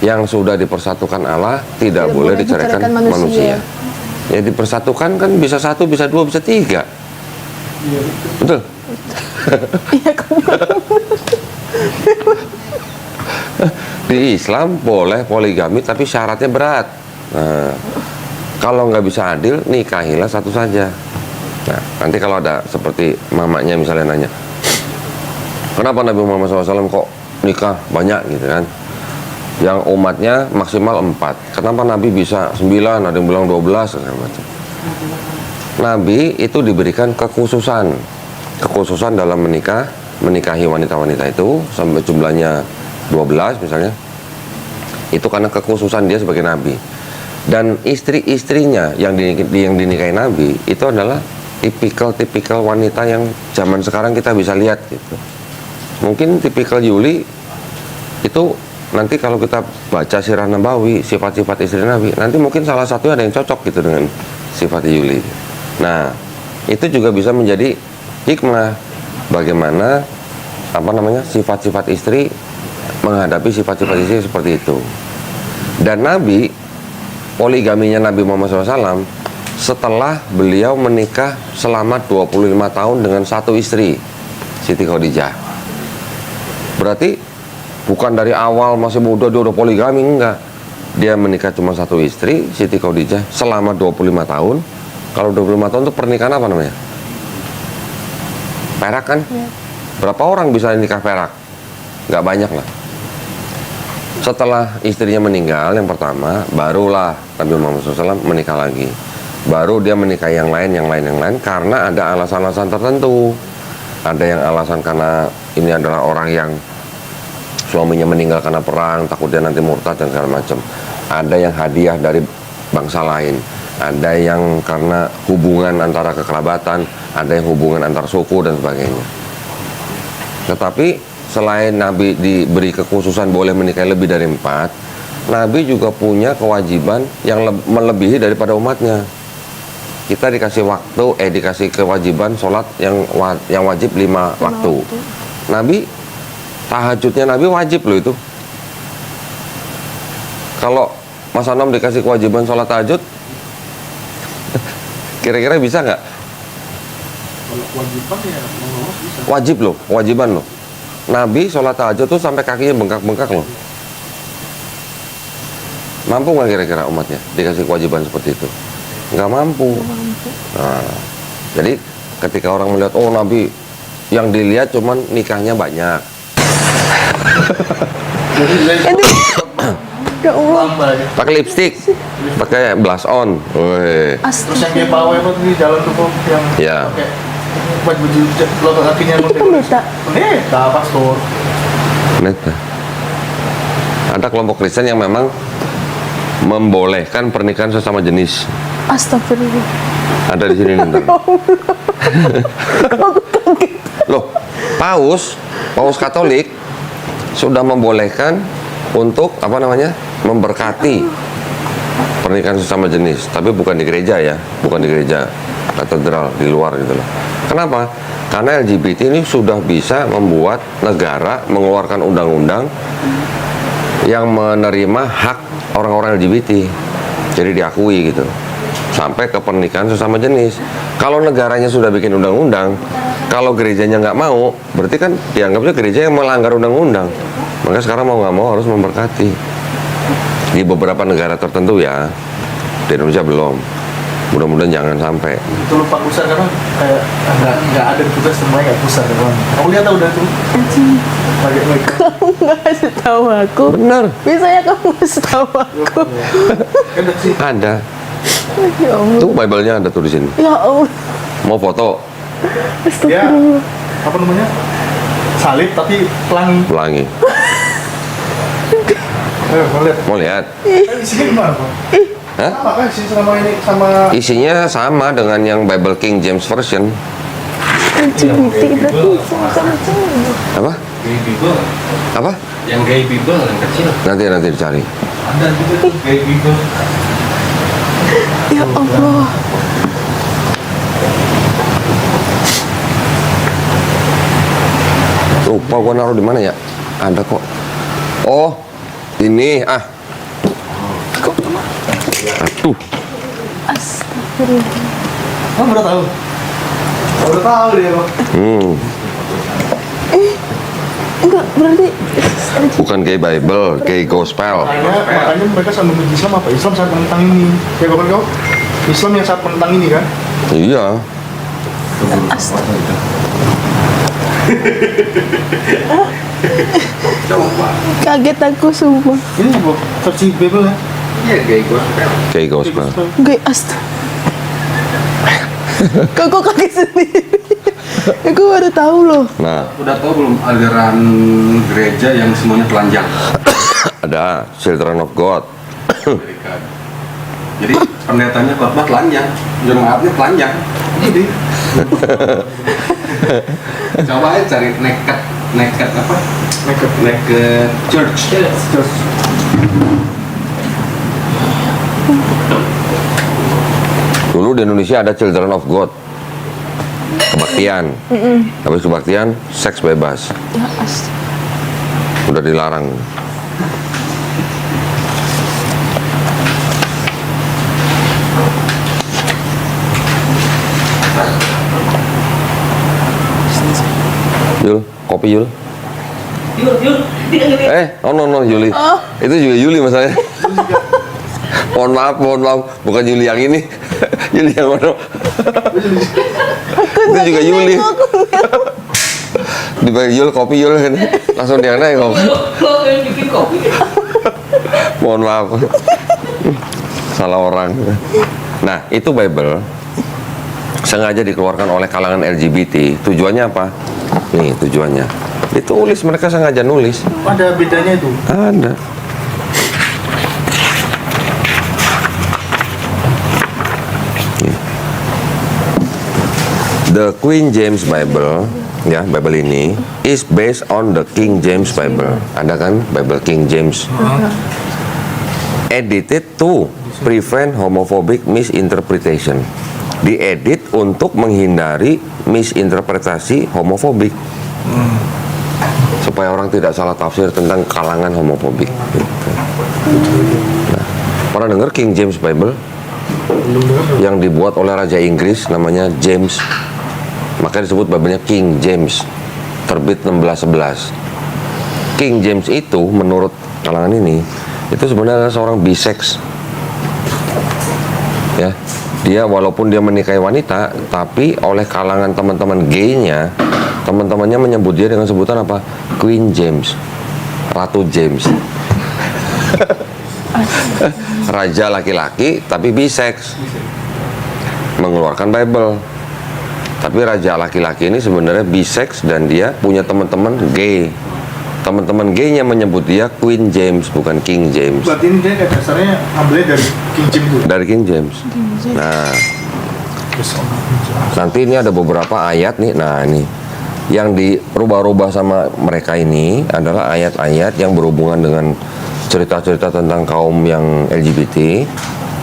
Speaker 2: yang sudah dipersatukan Allah tidak boleh diceraikan manusia. Ya dipersatukan kan bisa 1, bisa 2, bisa 3. Betul?
Speaker 3: Iya, kamu.
Speaker 2: Di Islam boleh poligami tapi syaratnya berat. Nah, kalau nggak bisa adil, nikahilah satu saja. Nah, nanti kalau ada seperti mamanya misalnya nanya, kenapa Nabi Muhammad SAW kok nikah banyak gitu kan? Yang umatnya maksimal 4. Kenapa Nabi bisa 9, ada yang bilang 12, segala macam. Nabi itu diberikan kekhususan dalam menikahi wanita-wanita itu sampai jumlahnya 12 misalnya. Itu karena kekhususan dia sebagai Nabi. Dan istri-istrinya yang dinikahi Nabi itu adalah tipikal wanita yang zaman sekarang kita bisa lihat gitu. Mungkin tipikal Yuli itu nanti kalau kita baca sirah Nabawi, sifat-sifat istri Nabi, nanti mungkin salah satunya ada yang cocok gitu dengan sifat Yuli. Nah, itu juga bisa menjadi hikmah bagaimana sifat-sifat istri menghadapi sifat-sifat istri seperti itu. Dan Nabi, poligaminya Nabi Muhammad SAW setelah beliau menikah selama 25 tahun dengan satu istri, Siti Khadijah. Berarti bukan dari awal masih muda dia udah poligami, enggak. Dia menikah cuma satu istri, Siti Khadijah, selama 25 tahun. Kalau 25 tahun itu pernikahan apa namanya? Perak kan?
Speaker 3: Ya.
Speaker 2: Berapa orang bisa nikah perak? Nggak banyak lah. Setelah istrinya meninggal yang pertama, barulah Nabi Muhammad SAW menikah lagi. Baru dia menikah yang lain karena ada alasan-alasan tertentu. Ada yang alasan karena ini adalah orang yang suaminya meninggal karena perang, takut dia nanti murtad dan segala macam. Ada yang hadiah dari bangsa lain. Ada yang karena hubungan antara kekerabatan, ada yang hubungan antar suku dan sebagainya. Tetapi selain Nabi diberi kekhususan boleh menikahi lebih dari 4, Nabi juga punya kewajiban yang melebihi daripada umatnya. Kita dikasih dikasih kewajiban sholat yang wajib 5 waktu. Nabi, tahajudnya Nabi wajib loh itu. Kalau Mas Anam dikasih kewajiban sholat tahajud, Kira-kira bisa nggak?
Speaker 1: Kalau kewajiban ya mau lolos bisa.
Speaker 2: Wajib loh, kewajiban loh. Nabi sholat tahajud tuh sampai kakinya bengkak-bengkak loh. Mampu nggak kira-kira umatnya dikasih kewajiban seperti itu? Nggak mampu. Nah, jadi ketika orang melihat, oh Nabi, yang dilihat cuman nikahnya banyak.
Speaker 1: Jadi
Speaker 3: Ya Allah.
Speaker 1: tambah ya.
Speaker 2: Pakai lipstick, pakai blush on. Wih.
Speaker 1: Terus yang kayak pawai apa tuh di jalan tuh kok yang
Speaker 2: Ya.
Speaker 1: pakai baju logo kakinya
Speaker 3: Itu pendeta.
Speaker 1: pendeta pastor.
Speaker 2: Pendeta. Ada kelompok Kristen yang memang membolehkan pernikahan sesama jenis.
Speaker 3: Astagfirullah.
Speaker 2: Ada di sini nih. Ntar. Loh, Paus Katolik sudah membolehkan untuk apa namanya? Memberkati pernikahan sesama jenis, tapi bukan di gereja ya, bukan di gereja katedral, di luar gitu loh. Kenapa? Karena LGBT ini sudah bisa membuat negara mengeluarkan undang-undang yang menerima hak orang-orang LGBT, jadi diakui gitu, sampai ke pernikahan sesama jenis. Kalau negaranya sudah bikin undang-undang, kalau gerejanya nggak mau, berarti kan dianggapnya gereja yang melanggar undang-undang. Maka sekarang mau nggak mau harus memberkati. Di beberapa negara tertentu ya, di Indonesia belum. Mudah-mudahan jangan sampai.
Speaker 1: Itu lupa pusar karena kayak nggak ada tugas semuanya nggak pusar kan. Kamu lihat udah tuh. Pakai make up.
Speaker 3: Kamu nggak kasih tahu aku.
Speaker 2: Bener,
Speaker 3: Biasanya kamu kasih tahu aku.
Speaker 1: Kan sih.
Speaker 2: ada.
Speaker 3: Ya Allah.
Speaker 2: Tuh Bible-nya ada tuh di sini.
Speaker 3: Ya Allah.
Speaker 2: Mau foto,
Speaker 1: Ya
Speaker 3: Astagfirullah.
Speaker 1: apa namanya? Salib tapi pelangi.
Speaker 2: pelangi.
Speaker 1: Mau lihat.
Speaker 2: Mau lihat?
Speaker 1: Isinya gimana Pak?
Speaker 2: Hah?
Speaker 1: Sama kan sih sama ini sama
Speaker 2: Isinya sama dengan yang Bible King James Version.
Speaker 3: LGBT berarti sama-sama.
Speaker 2: Apa?
Speaker 5: Gay Bible.
Speaker 2: Apa?
Speaker 5: Yang Gay Bible yang kecil.
Speaker 2: Nanti dicari.
Speaker 5: Ada juga tuh Gay Bible.
Speaker 3: Ya Allah.
Speaker 2: Lupa gua naruh di mana ya? Ada kok. Oh, ini Aduh,
Speaker 3: Astagfirullah.
Speaker 1: Oh, udah tahu. Udah tahu dia Pak.
Speaker 3: Enggak, berarti
Speaker 2: bukan gay Bible, gay gospel.
Speaker 1: Makanya mereka sambil benci Islam apa? Islam saat menentang ini. Ya kapan kau? Islam yang saat menentang ini kan?
Speaker 2: Iya.
Speaker 3: kaget aku sumpah.
Speaker 1: Ini buat versi Bible ya.
Speaker 5: Iya Gay Gospel.
Speaker 2: Gay gospel.
Speaker 3: Gak Kok kaget sendiri? Aku baru tahu loh.
Speaker 2: Nah,
Speaker 5: Udah tahu belum aliran gereja yang semuanya telanjang?
Speaker 2: ada Children of God.
Speaker 5: Amerika. Jadi pendetanya khotbah telanjang, jemaatnya telanjang. Jadi coba aja cari naked apa? Naked church.
Speaker 2: Dulu di Indonesia ada Children of God. Kebaktian. Habis kebaktian, seks bebas.
Speaker 3: Ya astaga.
Speaker 2: Udah dilarang. Yul, kopi Yul. No, Yuli. Itu juga Yuli masalahnya. Mohon maaf, bukan Yuli yang ini. Yuli yang mana? Itu juga Yuli. Dibayar Yul, kopi Yul kan. Langsung dia naik kok.
Speaker 4: Lo yang bikin kopi.
Speaker 2: Mohon maaf. Salah orang. Nah, itu Bible sengaja dikeluarkan oleh kalangan LGBT. Tujuannya apa? Nih tujuannya. Ditulis, mereka sengaja nulis.
Speaker 1: Ada bedanya itu.
Speaker 2: Ada. The Queen James Bible, ya Bible ini is based on the King James Bible. Ada kan Bible King James? Edited to prevent homophobic misinterpretation. Diedit untuk menghindari misinterpretasi homofobik. Supaya orang tidak salah tafsir tentang kalangan homofobik. Gitu. Nah, pernah dengar King James Bible?
Speaker 1: Belum dengar.
Speaker 2: yang dibuat oleh Raja Inggris namanya James. Makanya disebut Bible-nya King James. Terbit 1611. King James itu menurut kalangan ini itu sebenarnya seorang bisex. Ya. Dia walaupun dia menikahi wanita, tapi oleh kalangan teman-teman gay-nya, teman-temannya menyebut dia dengan sebutan apa? Queen James. Ratu James. Raja laki-laki tapi bisex. Mengeluarkan Bible. Tapi raja laki-laki ini sebenarnya bisex dan dia punya teman-teman gay. Teman-teman gay-nya menyebut dia Queen James, bukan King James.
Speaker 1: Berarti ini dia kayak dasarnya ambilnya dari King James itu.
Speaker 2: Dari King James. Nah, nanti ini ada beberapa ayat nih. Nah, ini yang dirubah-rubah sama mereka ini adalah ayat-ayat yang berhubungan dengan cerita-cerita tentang kaum yang LGBT.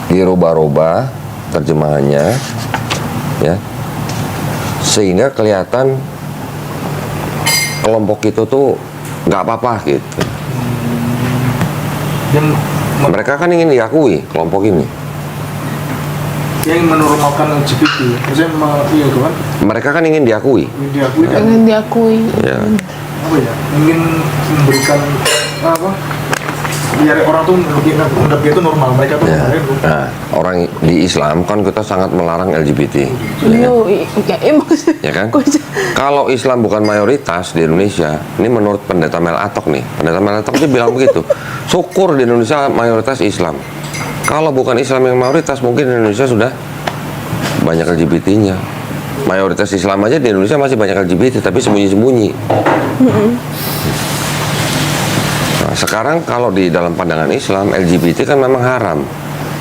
Speaker 2: Dirubah-rubah terjemahannya, ya, sehingga kelihatan kelompok itu tuh nggak apa-apa gitu.
Speaker 1: Yang
Speaker 2: Mereka kan ingin diakui kelompok ini.
Speaker 1: yang menormalkan LGBT, maksudnya iya itu kan,
Speaker 2: Mereka kan ingin diakui.
Speaker 1: diakui dan
Speaker 3: Pengen diakui.
Speaker 2: Ya.
Speaker 1: apa ya, ingin memberikan apa, biar orang tuh menganggap dia itu normal, mereka tuh
Speaker 2: Ya.
Speaker 1: normal itu.
Speaker 2: Nah, orang di Islam kan kita sangat melarang LGBT. Ya,
Speaker 3: Ya emang sih.
Speaker 2: ya kan?
Speaker 3: Kok aja-
Speaker 2: Kalau Islam bukan mayoritas di Indonesia, ini menurut Pendeta Mel Atok nih. Pendeta Mel Atok dia bilang begitu. Syukur di Indonesia mayoritas Islam. Kalau bukan Islam yang mayoritas, mungkin di Indonesia sudah banyak LGBT-nya. Mayoritas Islam aja di Indonesia masih banyak LGBT, tapi sembunyi-sembunyi. Nah, sekarang kalau di dalam pandangan Islam, LGBT kan memang haram.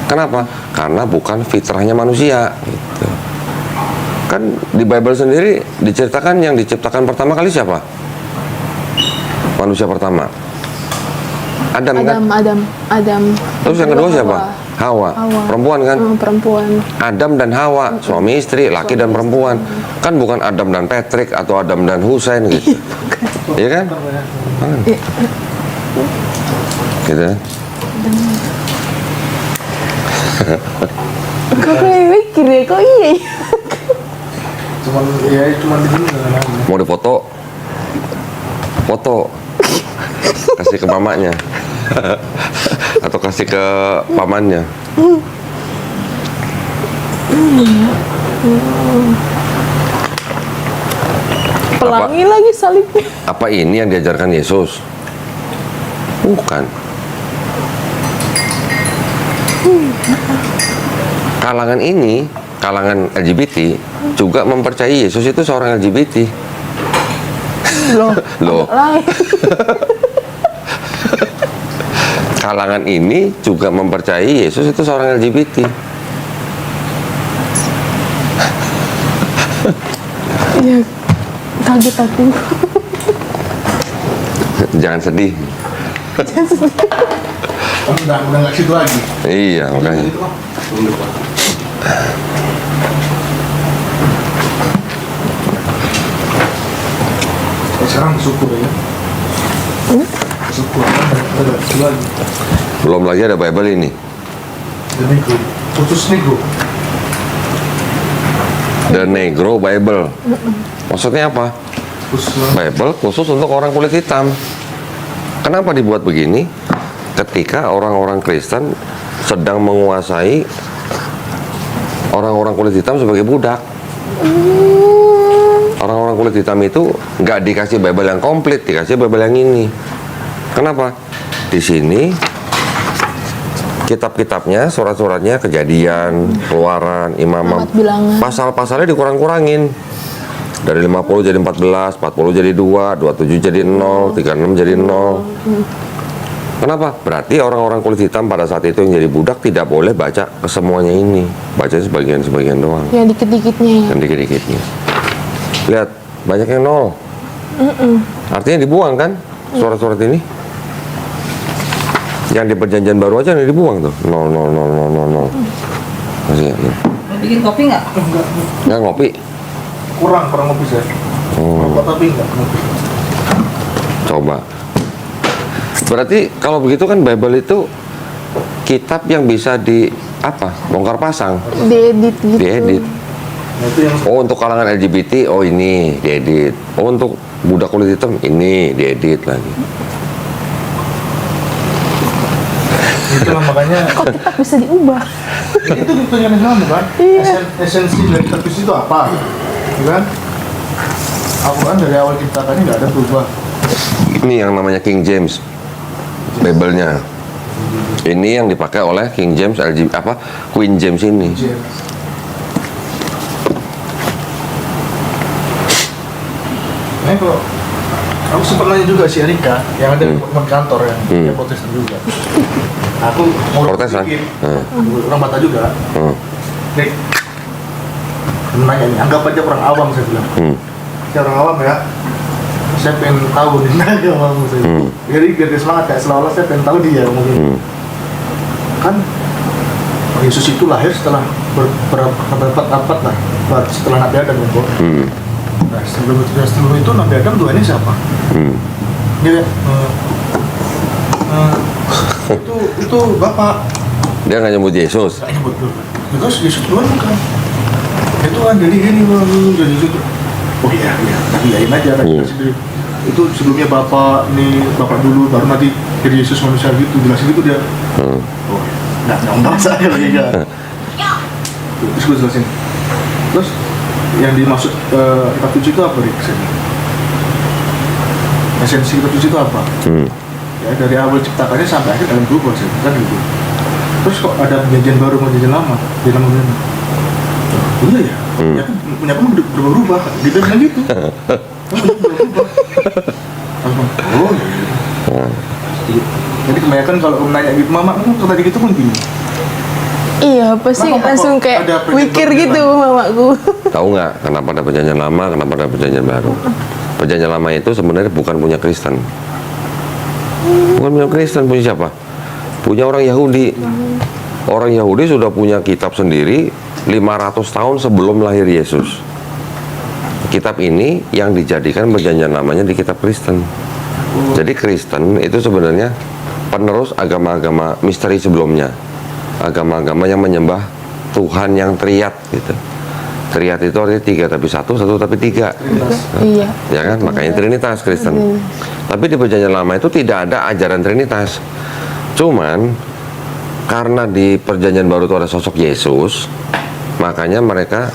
Speaker 2: Kenapa? Karena bukan fitrahnya manusia. Gitu. Kan di Bible sendiri diceritakan yang diciptakan pertama kali siapa? Manusia pertama. Adam kan?
Speaker 3: Adam.
Speaker 2: Terus yang kedua siapa? Hawa.
Speaker 3: Hawa.
Speaker 2: Perempuan kan?
Speaker 3: Perempuan.
Speaker 2: Adam dan Hawa, suami istri, laki dan perempuan. Kan bukan Adam dan Patrick atau Adam dan Hussein gitu. Iya kan? Gitu.
Speaker 3: Kok kayak mikir ya? Kok iya ya?
Speaker 1: Cuman begini lah.
Speaker 2: Mau difoto? Foto. Kasih ke mamanya. Atau kasih ke pamannya.
Speaker 3: Pelangi lagi salibnya.
Speaker 2: Apa ini yang diajarkan Yesus? Bukan. Kalangan ini, kalangan LGBT juga mempercayai Yesus itu seorang LGBT.
Speaker 3: Loh.
Speaker 2: Loh,
Speaker 3: Lain.
Speaker 2: kalangan ini juga mempercayai Yesus itu seorang LGBT.
Speaker 3: Iya. Kaget aku.
Speaker 2: Jangan sedih.
Speaker 1: Udah nggak situ lagi.
Speaker 2: Iya, makanya.
Speaker 1: Itu kan. Sekarang syukur ya. Syukur kan ada situ lagi.
Speaker 2: Belum lagi ada Bible ini.
Speaker 1: Jadi khusus nego.
Speaker 2: The Negro Bible. Maksudnya apa?
Speaker 1: Khusus
Speaker 2: Bible khusus untuk orang kulit hitam. Kenapa dibuat begini? Ketika orang-orang Kristen sedang menguasai orang-orang kulit hitam sebagai budak. Orang-orang kulit hitam itu nggak dikasih Bible yang komplit, dikasih Bible yang ini. Kenapa? Di sini kitab-kitabnya, surat-suratnya, Kejadian, Keluaran, Imamat,
Speaker 3: Bilangan.
Speaker 2: pasal-pasalnya dikurang-kurangin. Dari 50 jadi 14, 40 jadi 2, 27 jadi 0, 36 jadi 0. Kenapa? Berarti orang-orang kulit hitam pada saat itu yang jadi budak tidak boleh baca kesemuanya ini. Baca sebagian-sebagian doang.
Speaker 3: Yang dikit-dikitnya ya.
Speaker 2: Dan dikit-dikitnya. Lihat, banyak yang 0. Artinya dibuang kan surat-surat ini? Yang di perjanjian baru aja yang dibuang tuh. 0, 0, 0, 0, 0, 0. Masih ya?
Speaker 4: Mau bikin kopi nggak?
Speaker 2: Nggak ngopi?
Speaker 1: kurang ngopi saya. Apa tapi enggak ngopi.
Speaker 2: Coba. Berarti kalau begitu kan Bible itu kitab yang bisa apa? Bongkar pasang,
Speaker 3: diedit gitu.
Speaker 2: diedit.
Speaker 1: Nah, itu yang
Speaker 2: Oh, untuk kalangan LGBT, oh ini diedit. Oh, untuk budak kulit hitam, ini diedit lagi.
Speaker 1: itulah makanya
Speaker 3: Kok kitab bisa diubah?
Speaker 1: itu yang kamu kan.
Speaker 3: Iya.
Speaker 1: Esensi dari tertulis itu apa? Gitu kan? Al-Quran dari awal ciptakannya nggak ada berubah.
Speaker 2: Ini yang namanya King James, Bible-nya. Ini yang dipakai oleh King James, Queen James ini.
Speaker 1: Nah, kalau aku sempat nanya juga si Erika yang ada di teman kantor yang dia Protestan juga. Aku mau
Speaker 2: Protestan?
Speaker 1: bikin,
Speaker 2: Hmm.
Speaker 1: orang Batak juga.
Speaker 2: Hmm.
Speaker 1: Nih, nanya nih, anggap aja orang awam saya bilang.
Speaker 2: Hmm.
Speaker 1: Saya orang awam ya, saya pengen tahu nih agamamu saya. Jadi biar dia semangat kayak seolah-olah saya pengen tahu dia mungkin. Kan Yesus itu lahir setelah berabad-abad lah, setelah Nabi Adam itu. Nah, sebelum itu Nabi Adam Tuhannya siapa? Dia itu Bapak.
Speaker 2: Dia nggak nyebut Yesus.
Speaker 1: Kayaknya betul. Terus Yesus Tuhan bukan. Itu kan jadi gini jadi itu. Oh iya, tapi yain aja kan sendiri. Itu sebelumnya Bapak dulu baru nanti jadi Yesus manusia gitu, jelasin gitu dia. Oh, nggak saya lagi kan. Terus gue jelasin. Terus yang dimaksud kitab suci itu apa Rik? Esensi kitab suci itu apa? Ya dari awal ciptakannya sampai akhir dalam berubah sih, kan gitu. Terus kok ada perjanjian baru sama perjanjian lama di dalam ini? Iya ya, punya kamu berubah, gitu bilang gitu. Berubah. Oh iya. Jadi kebanyakan kalau om nanya gitu, mama kamu tadi gitu kan gini.
Speaker 3: Iya, pasti
Speaker 1: Kenapa
Speaker 3: langsung
Speaker 1: kok
Speaker 3: kayak
Speaker 1: ada
Speaker 3: mikir
Speaker 1: perjanjian
Speaker 3: gitu mamaku.
Speaker 2: Tahu nggak kenapa ada perjanjian lama, kenapa ada perjanjian baru? Perjanjian lama itu sebenarnya bukan punya Kristen. Bukan punya Kristen, punya siapa? Punya orang Yahudi. Orang Yahudi sudah punya kitab sendiri 500 tahun sebelum lahir Yesus. Kitab ini yang dijadikan perjanjian lamanya di kitab Kristen. Jadi Kristen itu sebenarnya penerus agama-agama misteri sebelumnya. Agama-agama yang menyembah Tuhan yang triad gitu. Triad itu artinya tiga tapi satu tapi tiga.
Speaker 3: Iya.
Speaker 2: Ya kan, makanya Trinitas Kristen. Tapi di perjanjian lama itu tidak ada ajaran Trinitas. Cuman karena di perjanjian baru itu ada sosok Yesus, makanya mereka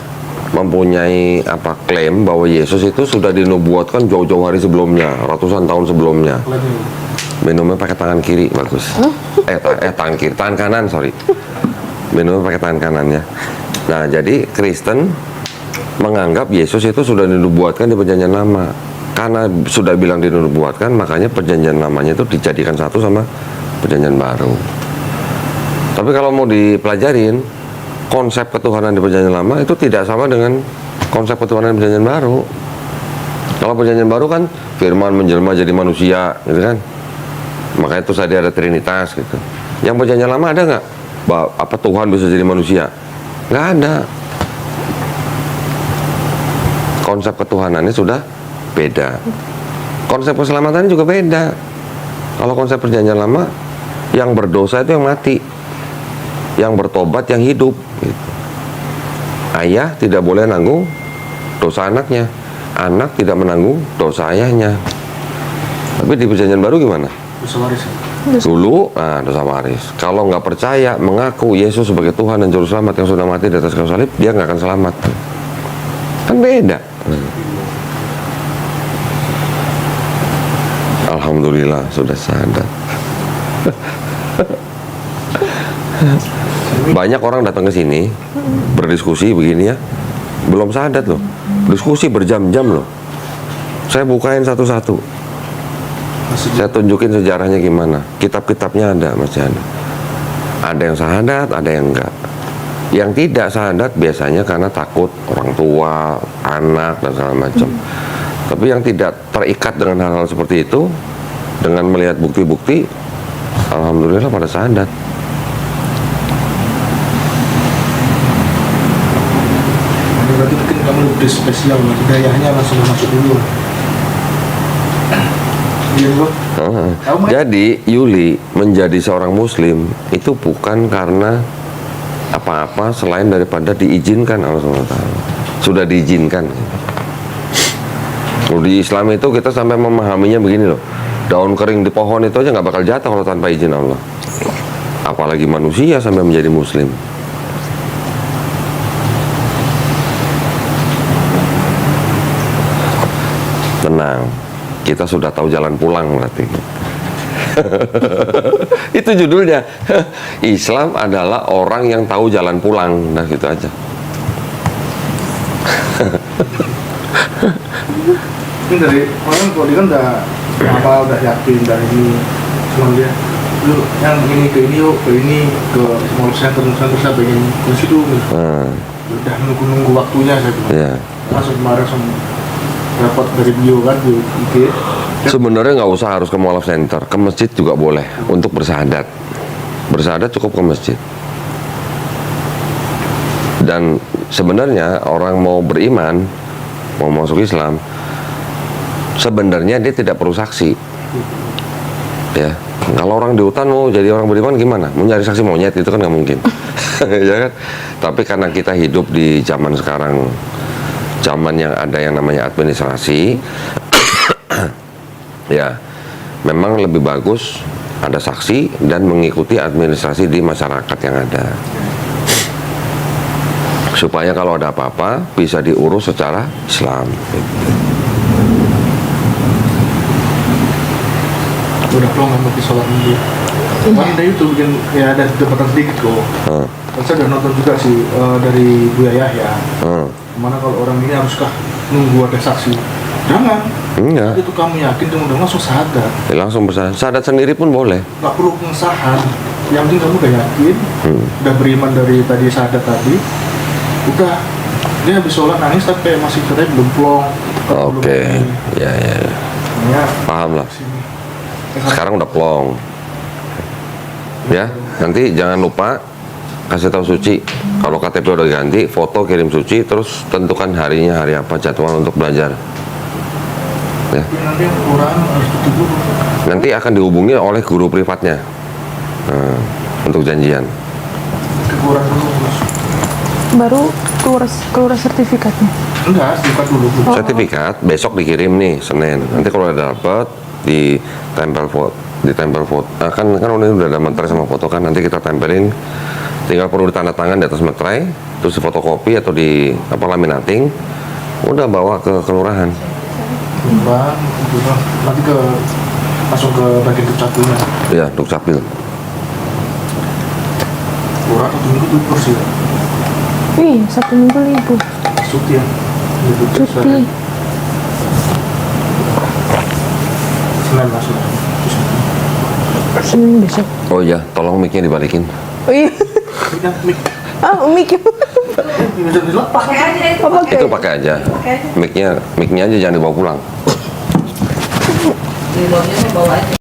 Speaker 2: mempunyai klaim bahwa Yesus itu sudah dinubuatkan jauh-jauh hari sebelumnya, ratusan tahun sebelumnya. Minumnya pakai tangan kiri, bagus. Tangan kiri, tangan kanan, sorry. Minumnya pakai tangan kanannya. Nah, jadi Kristen menganggap Yesus itu sudah dinubuatkan di perjanjian lama. Karena sudah bilang dinubuatkan, makanya perjanjian lamanya itu dijadikan satu sama perjanjian baru. Tapi kalau mau dipelajarin, konsep ketuhanan di perjanjian lama itu tidak sama dengan konsep ketuhanan di perjanjian baru. Kalau perjanjian baru kan firman menjelma jadi manusia, gitu kan? Makanya itu tadi ada Trinitas gitu. Yang perjanjian lama ada nggak? Apa Tuhan bisa jadi manusia? Nggak ada. Konsep ketuhanannya sudah beda. Konsep keselamatannya juga beda. Kalau konsep perjanjian lama, yang berdosa itu yang mati, yang bertobat yang hidup. Gitu. Ayah tidak boleh nanggung dosa anaknya, anak tidak menanggung dosa ayahnya. Tapi di perjanjian baru gimana?
Speaker 1: Dosa waris.
Speaker 2: Dulu, dosa waris. Kalau nggak percaya, mengaku Yesus sebagai Tuhan dan Juru Selamat yang sudah mati di atas kayu salib, dia nggak akan selamat. Kan beda. Alhamdulillah sudah sadar. Banyak orang datang ke sini berdiskusi begini ya, belum sadar loh. Diskusi berjam-jam loh. Saya bukain satu-satu. Saya tunjukin sejarahnya gimana. Kitab-kitabnya ada, masih ada. Ada yang sahadat, ada yang enggak. Yang tidak sahadat biasanya karena takut orang tua, anak, dan segala macam. Tapi yang tidak terikat dengan hal-hal seperti itu, dengan melihat bukti-bukti, alhamdulillah pada sahadat.
Speaker 1: Berarti mungkin kamu lebih spesial, hidayahnya langsung masuk dulu. Iya, Bro.
Speaker 2: Jadi Yuli menjadi seorang Muslim itu bukan karena apa-apa selain daripada diizinkan Allah SWT. Sudah diizinkan. Kalau di Islam itu kita sampai memahaminya begini loh, daun kering di pohon itu aja nggak bakal jatuh kalau tanpa izin Allah. Apalagi manusia sampai menjadi muslim. Tenang, kita sudah tahu jalan pulang berarti. Itu judulnya. Islam adalah orang yang tahu jalan pulang. Nah gitu aja.
Speaker 1: Ini dari orang kalau dia kan udah yakin dari ini, cuma dia lu yang ini ke ini yuk, ke ini ke mall center saya pengen ke situ gitu. Udah nunggu waktunya saya bilang.
Speaker 2: Yeah.
Speaker 1: Langsung kemarin dapat dari bio kan di IG.
Speaker 2: Sebenarnya nggak usah harus ke mall center, ke masjid juga boleh untuk bersahadat. Bersahadat cukup ke masjid. Dan sebenarnya orang mau beriman, mau masuk Islam, sebenarnya dia tidak perlu saksi. Ya, kalau orang di hutan mau jadi orang beriman gimana? Mau nyari saksi monyet itu kan nggak mungkin, ya kan? Tapi karena kita hidup di zaman sekarang, zaman yang ada yang namanya administrasi, ya, memang lebih bagus ada saksi dan mengikuti administrasi di masyarakat yang ada. Supaya kalau ada apa-apa bisa diurus secara Islam.
Speaker 1: Udah plong kan mau sholat dia. Kemarin dari itu bikin ya ada jembatan sedikit kok. Saya udah nonton juga sih dari Buya Yahya. Gimana kalau orang ini haruskah nunggu ada saksi? Jangan.
Speaker 2: Enggak.
Speaker 1: Itu kamu yakin udah langsung sadar.
Speaker 2: Ya, langsung bersahadat. Sahadat sendiri pun boleh.
Speaker 1: Gak perlu pengesahan. Yang penting kamu udah yakin, udah beriman dari tadi sahadat tadi. Udah, dia habis sholat nangis tapi masih katanya belum plong.
Speaker 2: Oke, ya.
Speaker 1: Ya,
Speaker 2: Paham lah. Sekarang udah plong. Ya, nanti jangan lupa kasih tahu Suci. Kalau KTP udah ganti, foto kirim Suci, terus tentukan harinya hari apa, jadwal untuk belajar. Ya.
Speaker 1: nanti yang kurang harus tutup dulu.
Speaker 2: Nanti akan dihubungi oleh guru privatnya untuk janjian.
Speaker 1: Kurang dulu terus.
Speaker 3: Baru keluar sertifikatnya.
Speaker 1: Enggak, sertifikat dulu.
Speaker 2: Sertifikat besok dikirim nih Senin. Nanti kalau udah dapet ditempel foto. Kan udah ada materai sama foto kan, nanti kita tempelin. Tinggal perlu ditanda tangan di atas materai, terus difotokopi atau di laminating. Udah bawa ke kelurahan.
Speaker 1: Bang, nanti langsung ke bagian dukcapilnya.
Speaker 2: Iya, dukcapil.
Speaker 1: Kurang 1 minggu tuh kursi.
Speaker 3: Wih, 1 minggu libur.
Speaker 1: Cuti ya.
Speaker 3: Cuti.
Speaker 1: Senin langsung.
Speaker 3: Senin besok.
Speaker 2: Oh iya, tolong mic-nya dibalikin.
Speaker 3: Oh iya.
Speaker 1: Ini mic.
Speaker 3: Mic.
Speaker 1: Bisa dilepas.
Speaker 4: Pakai aja itu.
Speaker 3: Apa
Speaker 2: Itu pakai aja. Mic-nya aja jangan dibawa pulang.
Speaker 4: Di luarnya bawa aja.